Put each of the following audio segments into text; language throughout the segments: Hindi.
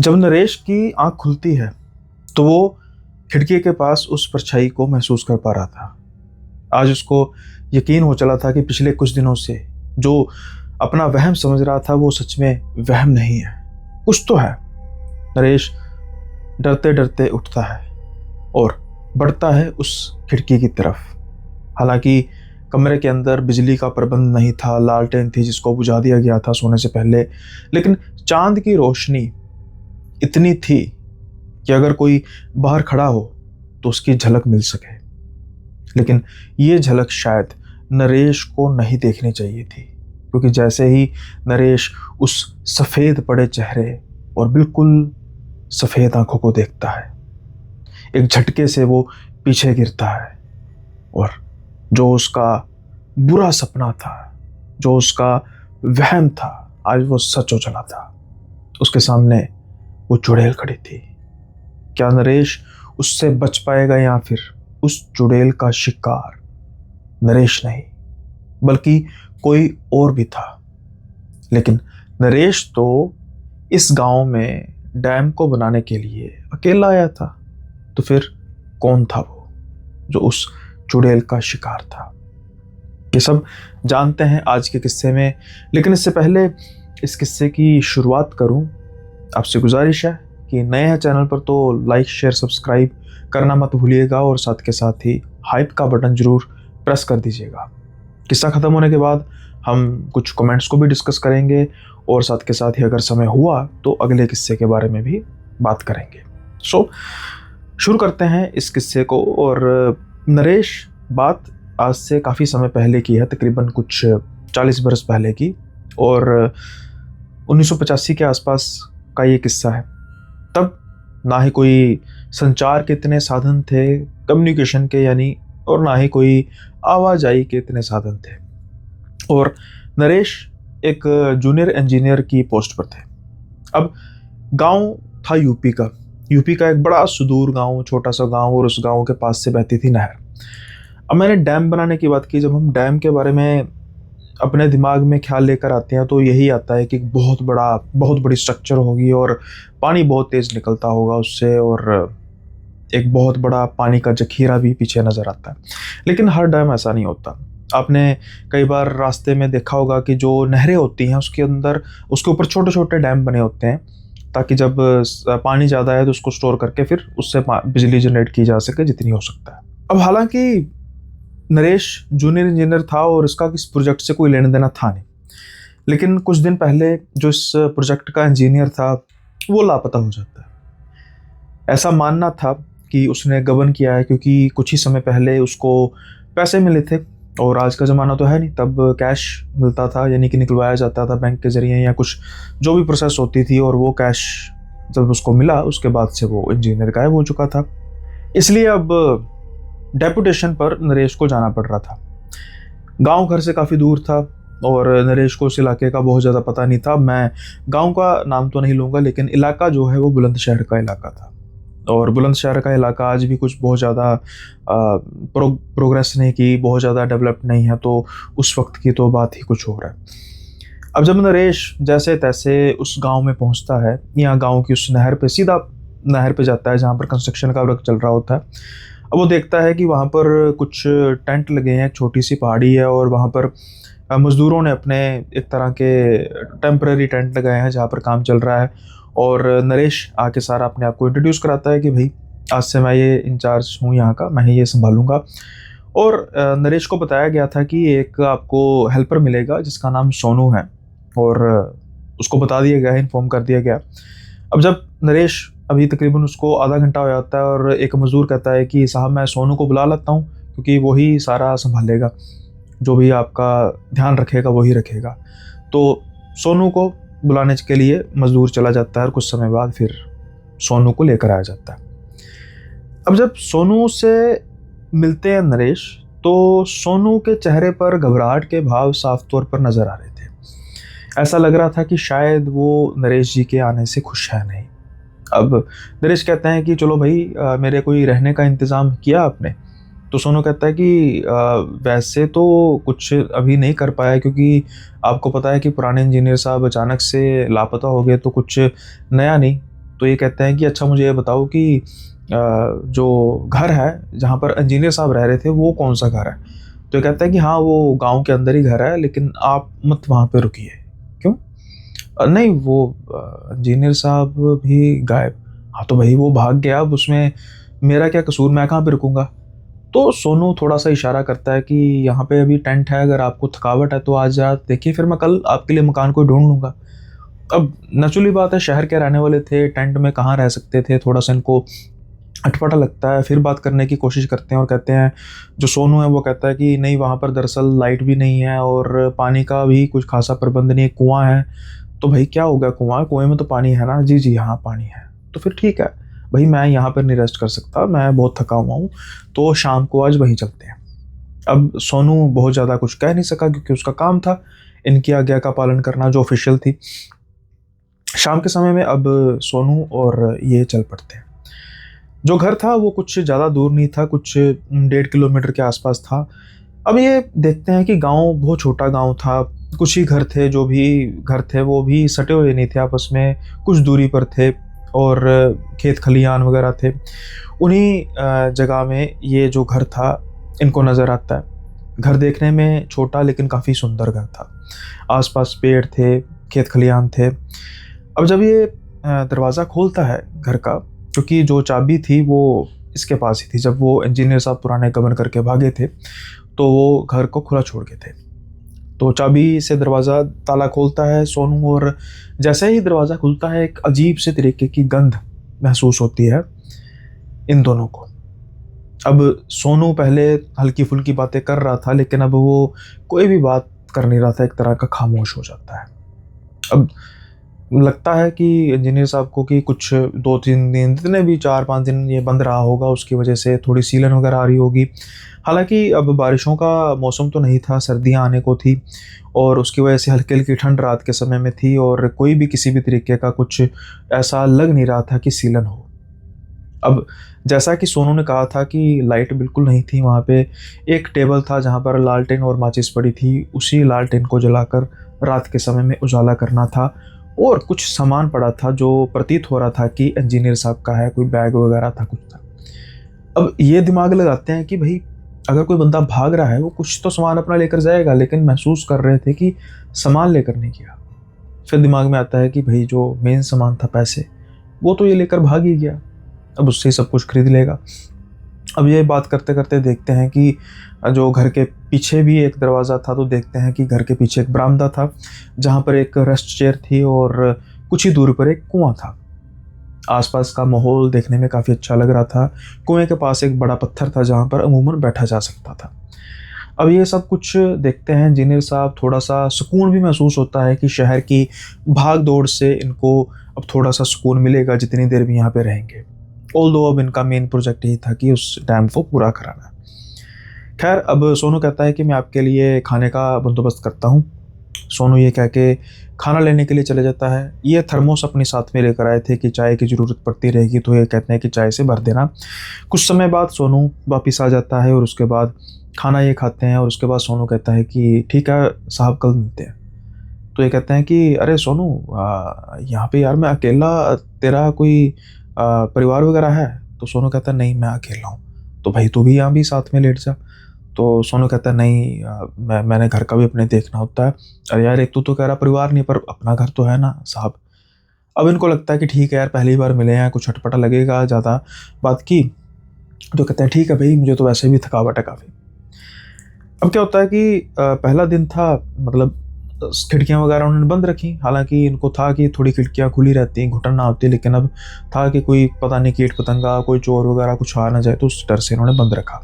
जब नरेश की आंख खुलती है तो वो खिड़की के पास उस परछाई को महसूस कर पा रहा था। आज उसको यकीन हो चला था कि पिछले कुछ दिनों से जो अपना वहम समझ रहा था वो सच में वहम नहीं है, कुछ तो है। नरेश डरते डरते उठता है और बढ़ता है उस खिड़की की तरफ। हालांकि कमरे के अंदर बिजली का प्रबंध नहीं था, लालटेन थी जिसको बुझा दिया गया था सोने से पहले, लेकिन चांद की रोशनी इतनी थी कि अगर कोई बाहर खड़ा हो तो उसकी झलक मिल सके। लेकिन ये झलक शायद नरेश को नहीं देखनी चाहिए थी, क्योंकि जैसे ही नरेश उस सफ़ेद पड़े चेहरे और बिल्कुल सफ़ेद आंखों को देखता है, एक झटके से वो पीछे गिरता है और जो उसका बुरा सपना था, जो उसका वहम था, आज वो सच हो चला था। उसके सामने वो चुड़ैल खड़ी थी। क्या नरेश उससे बच पाएगा या फिर उस चुड़ैल का शिकार नरेश नहीं बल्कि कोई और भी था? लेकिन नरेश तो इस गांव में डैम को बनाने के लिए अकेला आया था, तो फिर कौन था वो जो उस चुड़ैल का शिकार था? ये सब जानते हैं आज के किस्से में, लेकिन इससे पहले इस किस्से की शुरुआत करूं, आपसे गुजारिश है कि नए हैं चैनल पर तो लाइक शेयर सब्सक्राइब करना मत भूलिएगा और साथ के साथ ही हाइप का बटन जरूर प्रेस कर दीजिएगा। किस्सा ख़त्म होने के बाद हम कुछ कमेंट्स को भी डिस्कस करेंगे और साथ के साथ ही अगर समय हुआ तो अगले किस्से के बारे में भी बात करेंगे। शुरू करते हैं इस किस्से को। और नरेश बात आज से काफ़ी समय पहले की है, तकरीबन कुछ 40 बरस पहले की, और 1985 के आसपास का ये किस्सा है। तब ना ही कोई संचार के इतने साधन थे, कम्युनिकेशन के यानी, और ना ही कोई आवाजाही के इतने साधन थे। और नरेश एक जूनियर इंजीनियर की पोस्ट पर थे। अब गांव था यूपी का एक बड़ा सुदूर गांव, छोटा सा गांव, और उस गांव के पास से बहती थी नहर। अब मैंने डैम बनाने की बात की। जब हम डैम के बारे में अपने दिमाग में ख्याल लेकर आते हैं तो यही आता है कि बहुत बड़ी स्ट्रक्चर होगी और पानी बहुत तेज़ निकलता होगा उससे, और एक बहुत बड़ा पानी का जखीरा भी पीछे नज़र आता है। लेकिन हर डैम ऐसा नहीं होता। आपने कई बार रास्ते में देखा होगा कि जो नहरें होती हैं उसके ऊपर छोटे छोटे डैम बने होते हैं, ताकि जब पानी ज़्यादा है तो उसको स्टोर करके फिर उससे बिजली जनरेट की जा सके जितनी हो सकता है। अब हालांकि नरेश जूनियर इंजीनियर था और इसका इस प्रोजेक्ट से कोई लेना देना था नहीं, लेकिन कुछ दिन पहले जो इस प्रोजेक्ट का इंजीनियर था वो लापता हो जाता है। ऐसा मानना था कि उसने गबन किया है, क्योंकि कुछ ही समय पहले उसको पैसे मिले थे, और आज का ज़माना तो है नहीं, तब कैश मिलता था, यानी कि निकलवाया जाता था बैंक के ज़रिए या कुछ जो भी प्रोसेस होती थी, और वो कैश जब उसको मिला उसके बाद से वो इंजीनियर गायब हो चुका था। इसलिए अब डेपुटेशन पर नरेश को जाना पड़ रहा था। गांव घर से काफ़ी दूर था और नरेश को उस इलाके का बहुत ज़्यादा पता नहीं था। मैं गांव का नाम तो नहीं लूँगा, लेकिन इलाका जो है वो बुलंदशहर का इलाका था, और बुलंदशहर का इलाका आज भी कुछ बहुत ज़्यादा प्रोग्रेस नहीं की, बहुत ज़्यादा डेवलप नहीं है, तो उस वक्त की तो बात ही कुछ और है। अब जब नरेश जैसे तैसे उस गांव में पहुंचता है, या गांव की उस नहर पे सीधा नहर पे जाता है जहां पर कंस्ट्रक्शन का वर्क चल रहा होता है। अब वो देखता है कि वहाँ पर कुछ टेंट लगे हैं, छोटी सी पहाड़ी है, और वहाँ पर मज़दूरों ने अपने एक तरह के टेम्पररी टेंट लगाए हैं जहाँ पर काम चल रहा है। और नरेश आके सारा अपने आप को इंट्रोड्यूस कराता है कि भाई आज से मैं ये इंचार्ज हूँ यहाँ का, मैं ही ये संभालूंगा। और नरेश को बताया गया था कि एक आपको हेल्पर मिलेगा जिसका नाम सोनू है, और उसको बता दिया गया है, इन्फॉर्म कर दिया गया। अब जब नरेश अभी तकरीबन उसको आधा घंटा हो जाता है और एक मज़दूर कहता है कि साहब मैं सोनू को बुला लेता हूँ, क्योंकि वही सारा संभालेगा, जो भी आपका ध्यान रखेगा वही रखेगा। तो सोनू को बुलाने के लिए मज़दूर चला जाता है और कुछ समय बाद फिर सोनू को लेकर आया जाता है। अब जब सोनू से मिलते हैं नरेश, तो सोनू के चेहरे पर घबराहट के भाव साफ तौर पर नज़र आ रहे थे। ऐसा लग रहा था कि शायद वो नरेश जी के आने से खुश है नहीं। अब नरेश कहते हैं कि चलो भाई मेरे कोई रहने का इंतज़ाम किया आपने? तो सोनू कहता है कि वैसे तो कुछ अभी नहीं कर पाया, क्योंकि आपको पता है कि पुराने इंजीनियर साहब अचानक से लापता हो गए, तो कुछ नया नहीं। तो ये कहते हैं कि अच्छा मुझे ये बताओ कि जो घर है जहाँ पर इंजीनियर साहब रह रहे थे वो कौन सा घर है? तो ये कहता है कि हाँ वो गांव के अंदर ही घर है, लेकिन आप मत वहाँ पे रुकिए। क्यों? नहीं वो इंजीनियर साहब भी गायब। हाँ तो भाई वो भाग गया, अब उसमें मेरा क्या कसूर, मैं कहाँ पे रुकूंगा? तो सोनू थोड़ा सा इशारा करता है कि यहाँ पे अभी टेंट है, अगर आपको थकावट है तो आज रात देखिए, फिर मैं कल आपके लिए मकान कोई ढूंढ लूंगा। अब नेचुरली बात है, शहर के रहने वाले थे, टेंट में कहाँ रह सकते थे, थोड़ा सा इनको अटपटा लगता है। फिर बात करने की कोशिश करते हैं और कहते हैं, जो सोनू है वो कहता है कि नहीं वहाँ पर दरअसल लाइट भी नहीं है और पानी का भी कुछ खासा प्रबंध नहीं है, कुआं है। तो भाई क्या हो गया, कुएं में तो पानी है ना? जी जी हाँ पानी है। तो फिर ठीक है भाई, मैं यहाँ पर नहीं रेस्ट कर सकता, मैं बहुत थका हुआ हूँ, तो शाम को आज वहीं चलते हैं। अब सोनू बहुत ज़्यादा कुछ कह नहीं सका क्योंकि उसका काम था इनकी आज्ञा का पालन करना जो ऑफिशियल थी। शाम के समय में अब सोनू और ये चल पड़ते हैं। जो घर था वो कुछ ज़्यादा दूर नहीं था, कुछ 1.5 किलोमीटर के आसपास था। अब ये देखते हैं कि गांव बहुत छोटा गांव था, कुछ ही घर थे, जो भी घर थे वो भी सटे हुए नहीं थे आपस में, कुछ दूरी पर थे और खेत खलियान वगैरह थे। उन्हीं जगह में ये जो घर था इनको नज़र आता है। घर देखने में छोटा लेकिन काफ़ी सुंदर घर था, आसपास पेड़ थे, खेत खलियान थे। अब जब ये दरवाज़ा खोलता है घर का, क्योंकि जो चाबी थी वो इसके पास ही थी, जब वो इंजीनियर साहब पुराने गबन करके भागे थे तो वो घर को खुला छोड़ गए थे। तो चाबी से दरवाज़ा ताला खोलता है सोनू, और जैसे ही दरवाज़ा खुलता है एक अजीब से तरीके की गंध महसूस होती है इन दोनों को। अब सोनू पहले हल्की फुल्की बातें कर रहा था, लेकिन अब वो कोई भी बात कर नहीं रहा था, एक तरह का खामोश हो जाता है। अब लगता है कि इंजीनियर साहब को कि कुछ 2-3 दिन, जितने भी 4-5 दिन ये बंद रहा होगा, उसकी वजह से थोड़ी सीलन वगैरह आ रही होगी। हालांकि अब बारिशों का मौसम तो नहीं था, सर्दियां आने को थी और उसकी वजह से हल्की हल्की ठंड रात के समय में थी और कोई भी किसी भी तरीके का कुछ ऐसा लग नहीं रहा था कि सीलन हो। अब जैसा कि सोनू ने कहा था कि लाइट बिल्कुल नहीं थी वहाँ पे, एक टेबल था जहाँ पर लालटेन और माचिस पड़ी थी, उसी लालटेन को जलाकर रात के समय में उजाला करना था। और कुछ सामान पड़ा था जो प्रतीत हो रहा था कि इंजीनियर साहब का है, कोई बैग वगैरह था, कुछ था। अब ये दिमाग लगाते हैं कि भाई अगर कोई बंदा भाग रहा है वो कुछ तो सामान अपना लेकर जाएगा, लेकिन महसूस कर रहे थे कि सामान लेकर नहीं गया। फिर दिमाग में आता है कि भाई जो मेन सामान था पैसे, वो तो ये लेकर भाग ही गया, अब उससे ही सब कुछ खरीद लेगा। अब ये बात करते करते देखते हैं कि जो घर के पीछे भी एक दरवाज़ा था, तो देखते हैं कि घर के पीछे एक बरामदा था जहाँ पर एक रेस्ट चेयर थी और कुछ ही दूर पर एक कुआं था। आसपास का माहौल देखने में काफ़ी अच्छा लग रहा था। कुएं के पास एक बड़ा पत्थर था जहाँ पर अमूमन बैठा जा सकता था। अब ये सब कुछ देखते हैं इंजीनियर साहब, थोड़ा सा सुकून भी महसूस होता है कि शहर की भाग दौड़ से इनको अब थोड़ा सा सुकून मिलेगा जितनी देर भी यहाँ पे रहेंगे। ऑल्दो अब इनका मेन प्रोजेक्ट यही था कि उस डैम को पूरा कराना। खैर अब सोनू कहता है कि मैं आपके लिए खाने का बंदोबस्त करता हूँ। सोनू ये कह के खाना लेने के लिए चले जाता है। ये थर्मोस अपने साथ में लेकर आए थे कि चाय की ज़रूरत पड़ती रहेगी, तो ये कहते हैं कि चाय से भर देना। कुछ समय बाद सोनू वापस आ जाता है और उसके बाद खाना ये खाते हैं और उसके बाद सोनू कहता है कि ठीक है साहब कल मिलते हैं। तो ये कहते हैं कि अरे सोनू यहाँ पे यार मैं अकेला, तेरा कोई परिवार वगैरह है? तो सोनू कहता है नहीं मैं अकेला हूँ। तो भाई तू भी यहाँ भी साथ में लेट जा। तो सोनू कहता है नहीं मैंने घर का भी अपने देखना होता है। अरे यार एक तो कह रहा परिवार नहीं, पर अपना घर तो है ना साहब। अब इनको लगता है कि ठीक है यार पहली बार मिले हैं, कुछ अटपटा लगेगा ज़्यादा बात की। तो कहते हैं ठीक है भाई, मुझे तो वैसे भी थकावट है काफ़ी। अब क्या होता है कि पहला दिन था, मतलब खिड़कियां वगैरह उन्होंने बंद रखी। हालांकि इनको था कि थोड़ी खिड़कियां खुली रहती, घुटन ना होती, लेकिन अब था कि कोई पता नहीं कीट पतंगा, कोई चोर वगैरह कुछ आ ना जाए, तो उस डर से इन्होंने बंद रखा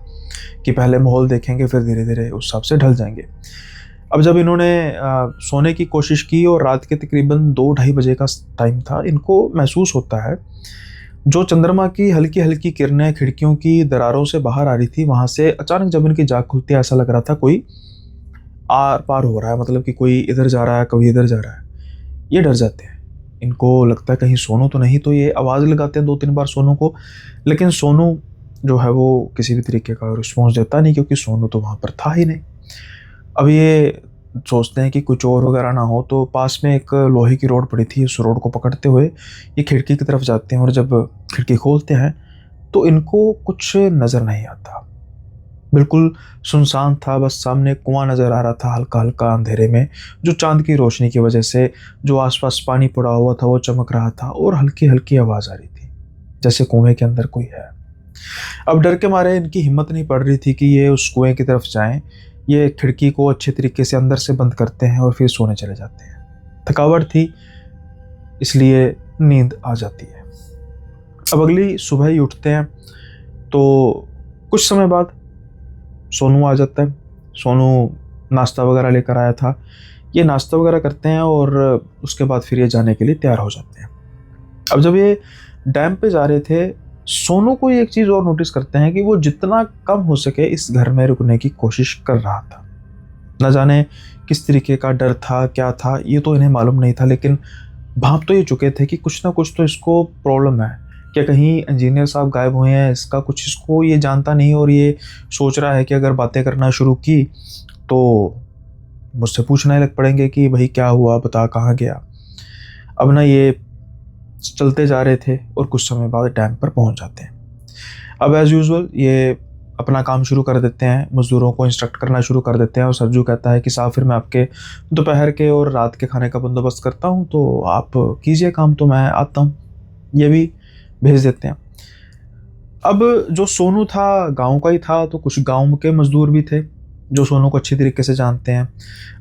कि पहले माहौल देखेंगे फिर धीरे धीरे उस हिसाब से ढल जाएंगे। अब जब इन्होंने सोने की कोशिश की और रात के तकरीबन 2-2:30 बजे का टाइम था, इनको महसूस होता है जो चंद्रमा की हल्की हल्की किरणें खिड़कियों की दरारों से बाहर आ रही थी, वहाँ से अचानक जब इनकी जाग खुलती है ऐसा लग रहा था कोई आर पार हो रहा है, मतलब कि कोई इधर जा रहा है कभी इधर जा रहा है। ये डर जाते हैं, इनको लगता है कहीं सोनू तो नहीं, तो ये आवाज़ लगाते हैं 2-3 बार सोनू को, लेकिन सोनू जो है वो किसी भी तरीके का रिस्पॉन्स देता नहीं, क्योंकि सोनू तो वहाँ पर था ही नहीं। अब ये सोचते हैं कि कुछ और वगैरह ना हो, तो पास में एक लोहे की रोड पड़ी थी। उस रोड को पकड़ते हुए ये खिड़की की तरफ जाते हैं और जब खिड़की खोलते हैं तो इनको कुछ नज़र नहीं आता। बिल्कुल सुनसान था, बस सामने कुआँ नज़र आ रहा था हल्का-हल्का अंधेरे में, जो चाँद की रोशनी की वजह से जो आस-पास पानी पड़ा हुआ था वो चमक रहा था और हल्की-हल्की आवाज़ आ रही थी, जैसे कुएँ के अंदर कोई है। अब डर के मारे इनकी हिम्मत नहीं पड़ रही थी कि ये उस कुएँ की तरफ जाएँ। ये खिड़की को अच्छे तरीके से अंदर से बंद करते हैं और फिर सोने चले जाते हैं। थकावट थी, इसलिए नींद आ जाती है। अब अगली सुबह ही उठते हैं, तो कुछ समय बाद सोनू आ जाता है। सोनू नाश्ता वगैरह लेकर आया था। ये नाश्ता वगैरह करते हैं और उसके बाद फिर ये जाने के लिए तैयार हो जाते हैं। अब जब ये डैम पे जा रहे थे, सोनू को एक चीज़ और नोटिस करते हैं कि वो जितना कम हो सके इस घर में रुकने की कोशिश कर रहा था। न जाने किस तरीके का डर था, क्या था, ये तो इन्हें मालूम नहीं था, लेकिन भांप तो ये चुके थे कि कुछ ना कुछ तो इसको प्रॉब्लम है। क्या कहीं इंजीनियर साहब गायब हुए हैं, इसका कुछ इसको ये जानता नहीं और ये सोच रहा है कि अगर बातें करना शुरू की तो मुझसे पूछने लग पड़ेंगे कि भाई क्या हुआ, बता कहाँ गया। अब ना ये चलते जा रहे थे और कुछ समय बाद डैम पर पहुंच जाते हैं। अब एज़ यूजुअल ये अपना काम शुरू कर देते हैं, मज़दूरों को इंस्ट्रक्ट करना शुरू कर देते हैं और सरजू कहता है कि साहब फिर मैं आपके दोपहर के और रात के खाने का बंदोबस्त करता हूँ, तो आप कीजिए काम, तो मैं आता हूँ। ये भी भेज देते हैं। अब जो सोनू था गाँव का ही था, तो कुछ गाँव के मज़दूर भी थे जो सोनू को अच्छी तरीके से जानते हैं।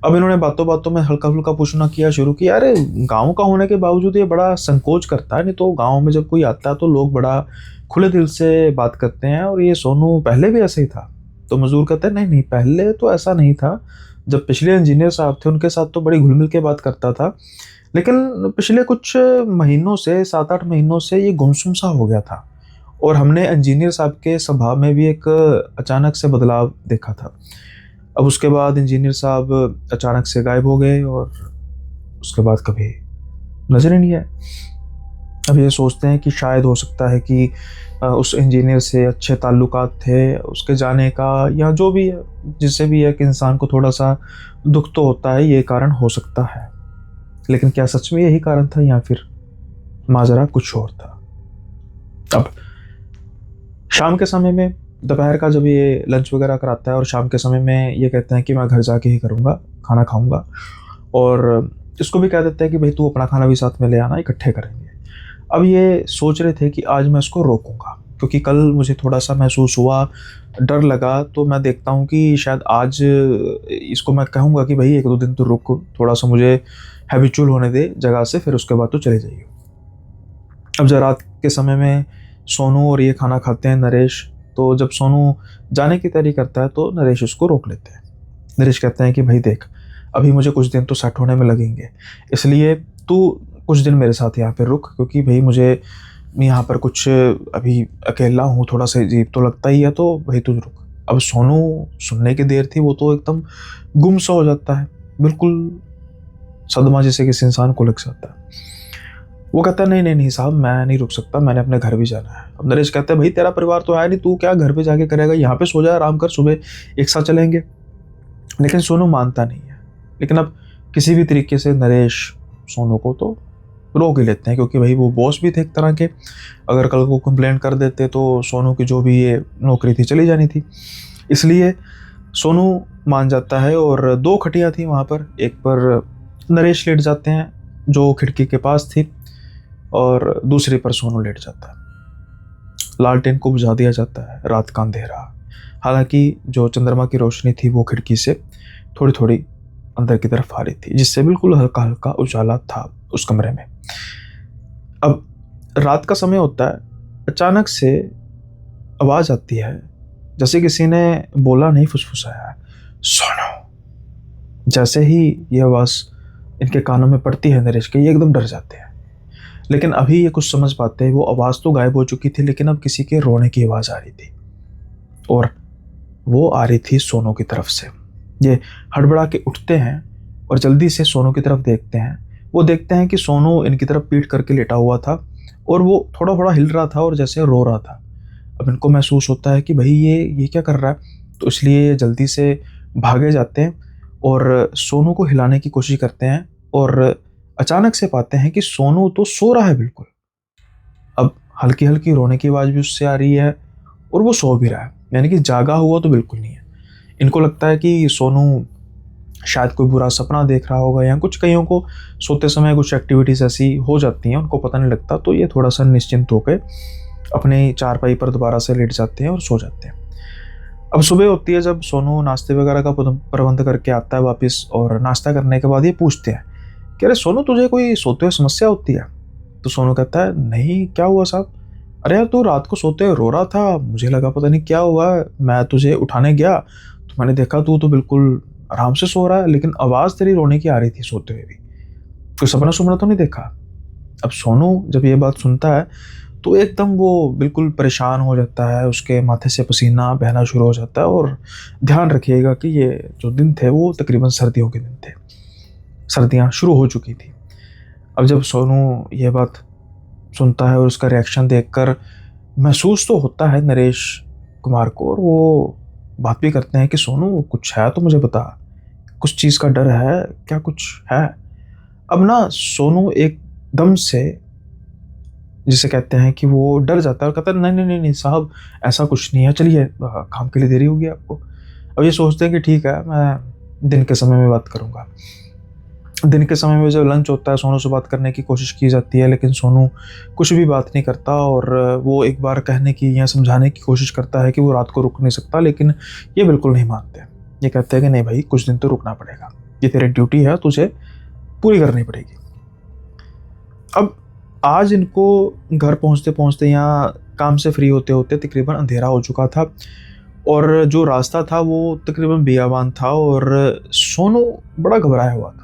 अब इन्होंने बातों बातों में हल्का-फुल्का पूछना किया शुरू किया, अरे गाँव का होने के बावजूद ये बड़ा संकोच करता है, नहीं तो गाँव में जब कोई आता है तो लोग बड़ा खुले दिल से बात करते हैं और ये सोनू पहले भी ऐसे ही था। तो मज़दूर कहते हैं नहीं, नहीं पहले तो ऐसा नहीं था। जब पिछले इंजीनियर साहब थे उनके साथ तो बड़ी घुल-मिल के बात करता था। लेकिन पिछले कुछ महीनों से 7-8 महीनों से ये गुमसुम सा हो गया था और हमने इंजीनियर साहब के स्वभाव में भी एक अचानक से बदलाव देखा था। अब उसके बाद इंजीनियर साहब अचानक से गायब हो गए और उसके बाद कभी नज़र ही नहीं आए। अब ये सोचते हैं कि शायद हो सकता है कि उस इंजीनियर से अच्छे ताल्लुकात थे, उसके जाने का या जो भी है, जिससे भी है कि इंसान को थोड़ा-सा दुःख तो होता है, ये कारण हो सकता है। लेकिन क्या सच में यही कारण था या फिर माजरा कुछ और था? अब शाम के समय में, दोपहर का जब ये लंच वगैरह कराता है और शाम के समय में ये कहते हैं कि मैं घर जाके ही करूँगा, खाना खाऊँगा, और इसको भी कह देते हैं कि भाई तू अपना खाना भी साथ में ले आना, इकट्ठे करेंगे। अब ये सोच रहे थे कि आज मैं इसको रोकूँगा, क्योंकि कल मुझे थोड़ा-सा महसूस हुआ, डर लगा, तो मैं देखता हूँ कि शायद आज इसको मैं कहूँगा कि भाई 1-2 दिन तो रुक, थोड़ा-सा मुझे हैबिचुअल होने दे जगह से, फिर उसके बाद तो चले जाइए। अब जब रात के समय में सोनू और ये खाना खाते हैं नरेश, तो जब सोनू जाने की तैयारी करता है तो नरेश उसको रोक लेते हैं। नरेश कहते हैं कि भाई देख, अभी मुझे कुछ दिन तो सेट होने में लगेंगे, इसलिए तू कुछ दिन मेरे साथ यहाँ पे रुक, क्योंकि भाई मुझे यहाँ पर कुछ अभी अकेला हूँ, थोड़ा-सा अजीब तो लगता ही है, तो भाई तू रुक। अब सोनू सुनने की देर थी, वो तो एकदम गुम-सा हो जाता है, बिल्कुल सदमा जैसे किसी इंसान को लग जाता है। वो कहता है नहीं, नहीं, नहीं साहब, मैं नहीं रुक सकता, मैंने अपने घर भी जाना है। अब नरेश कहता है भाई तेरा परिवार तो है नहीं, तू क्या घर पे जाके करेगा, यहाँ पे सो जा, आराम कर, सुबह एक साथ चलेंगे। लेकिन सोनू मानता नहीं है। लेकिन अब किसी भी तरीके से नरेश सोनू को तो रोक ही लेते हैं, क्योंकि भाई वो बॉस भी थे एक तरह के। अगर कल को कंप्लेंट कर देते तो सोनू की जो भी ये नौकरी थी चली जानी थी। इसलिए सोनू मान जाता है और 2 खटियाँ थी वहाँ पर, एक पर नरेश लेट जाते हैं जो खिड़की के पास थी और दूसरी पर सोनू लेट जाता है। लालटेन को बुझा दिया जाता है, रात का अंधेरा। हालांकि जो चंद्रमा की रोशनी थी वो खिड़की से थोड़ी थोड़ी अंदर की तरफ आ रही थी, जिससे बिल्कुल हल्का हल्का उजाला था उस कमरे में। अब रात का समय होता है, अचानक से आवाज़ आती है, जैसे किसी ने बोला नहीं, फुसफुसाया है, सोनू। जैसे ही ये आवाज़ इनके कानों में पड़ती है नरेश के, ये एकदम डर जाते हैं। लेकिन अभी ये कुछ समझ पाते हैं, वो आवाज़ तो गायब हो चुकी थी, लेकिन अब किसी के रोने की आवाज़ आ रही थी और वो आ रही थी सोनू की तरफ से। ये हड़बड़ा के उठते हैं और जल्दी से सोनू की तरफ देखते हैं। वो देखते हैं कि सोनू इनकी तरफ पीठ करके लेटा हुआ था और वो थोड़ा थोड़ा हिल रहा था और जैसे रो रहा था। अब इनको महसूस होता है कि भाई ये क्या कर रहा है, तो इसलिए जल्दी से भागे जाते हैं और सोनू को हिलाने की कोशिश करते हैं और अचानक से पाते हैं कि सोनू तो सो रहा है बिल्कुल। अब हल्की हल्की रोने की आवाज़ भी उससे आ रही है और वो सो भी रहा है, यानी कि जागा हुआ तो बिल्कुल नहीं है। इनको लगता है कि सोनू शायद कोई बुरा सपना देख रहा होगा, या कुछ कईयों को सोते समय कुछ एक्टिविटीज़ ऐसी हो जाती हैं, उनको पता नहीं लगता, तो ये थोड़ा सा निश्चिंत होकर अपने चारपाई पर दोबारा से लेट जाते हैं और सो जाते हैं। अब सुबह होती है जब सोनू नाश्ते वगैरह का प्रबंध करके आता है वापस, और नाश्ता करने के बाद ये पूछते हैं कि अरे सोनू, तुझे कोई सोते हुए समस्या होती है? तो सोनू कहता है, नहीं, क्या हुआ साहब? अरे यार, तू रात को सोते हुए रो रहा था, मुझे लगा पता नहीं क्या हुआ, मैं तुझे उठाने गया तो मैंने देखा तू तो बिल्कुल आराम से सो रहा है, लेकिन आवाज़ तेरी रोने की आ रही थी सोते हुए भी। कोई सपना सुपना तो नहीं देखा? अब सोनू जब ये बात सुनता है तो एकदम वो बिल्कुल परेशान हो जाता है, उसके माथे से पसीना बहना शुरू हो जाता है। और ध्यान रखिएगा कि ये जो दिन थे वो तकरीबन सर्दियों के दिन थे, सर्दियाँ शुरू हो चुकी थी। अब जब सोनू ये बात सुनता है और उसका रिएक्शन देखकर महसूस तो होता है नरेश कुमार को, और वो बात भी करते हैं कि सोनू, कुछ है तो मुझे बता, कुछ चीज़ का डर है क्या, कुछ है? अब ना सोनू एकदम से, जिसे कहते हैं कि वो डर जाता है और कहता है, नहीं नहीं नहीं नहीं साहब, ऐसा कुछ नहीं है, चलिए, काम के लिए देरी होगी आपको। अब ये सोचते हैं कि ठीक है, मैं दिन के समय में बात करूँगा। दिन के समय में जब लंच होता है, सोनू से बात करने की कोशिश की जाती है, लेकिन सोनू कुछ भी बात नहीं करता, और वो एक बार कहने की या समझाने की कोशिश करता है कि वो रात को रुक नहीं सकता, लेकिन ये बिल्कुल नहीं मानते। ये कहते हैं कि नहीं भाई, कुछ दिन तो रुकना पड़ेगा, ये तेरी ड्यूटी है, तुझे पूरी करनी पड़ेगी। अब आज इनको घर पहुंचते पहुंचते या काम से फ्री होते होते तकरीबन अंधेरा हो चुका था, और जो रास्ता था वो तकरीबन बियाबान था, और सोनू बड़ा घबराया हुआ था।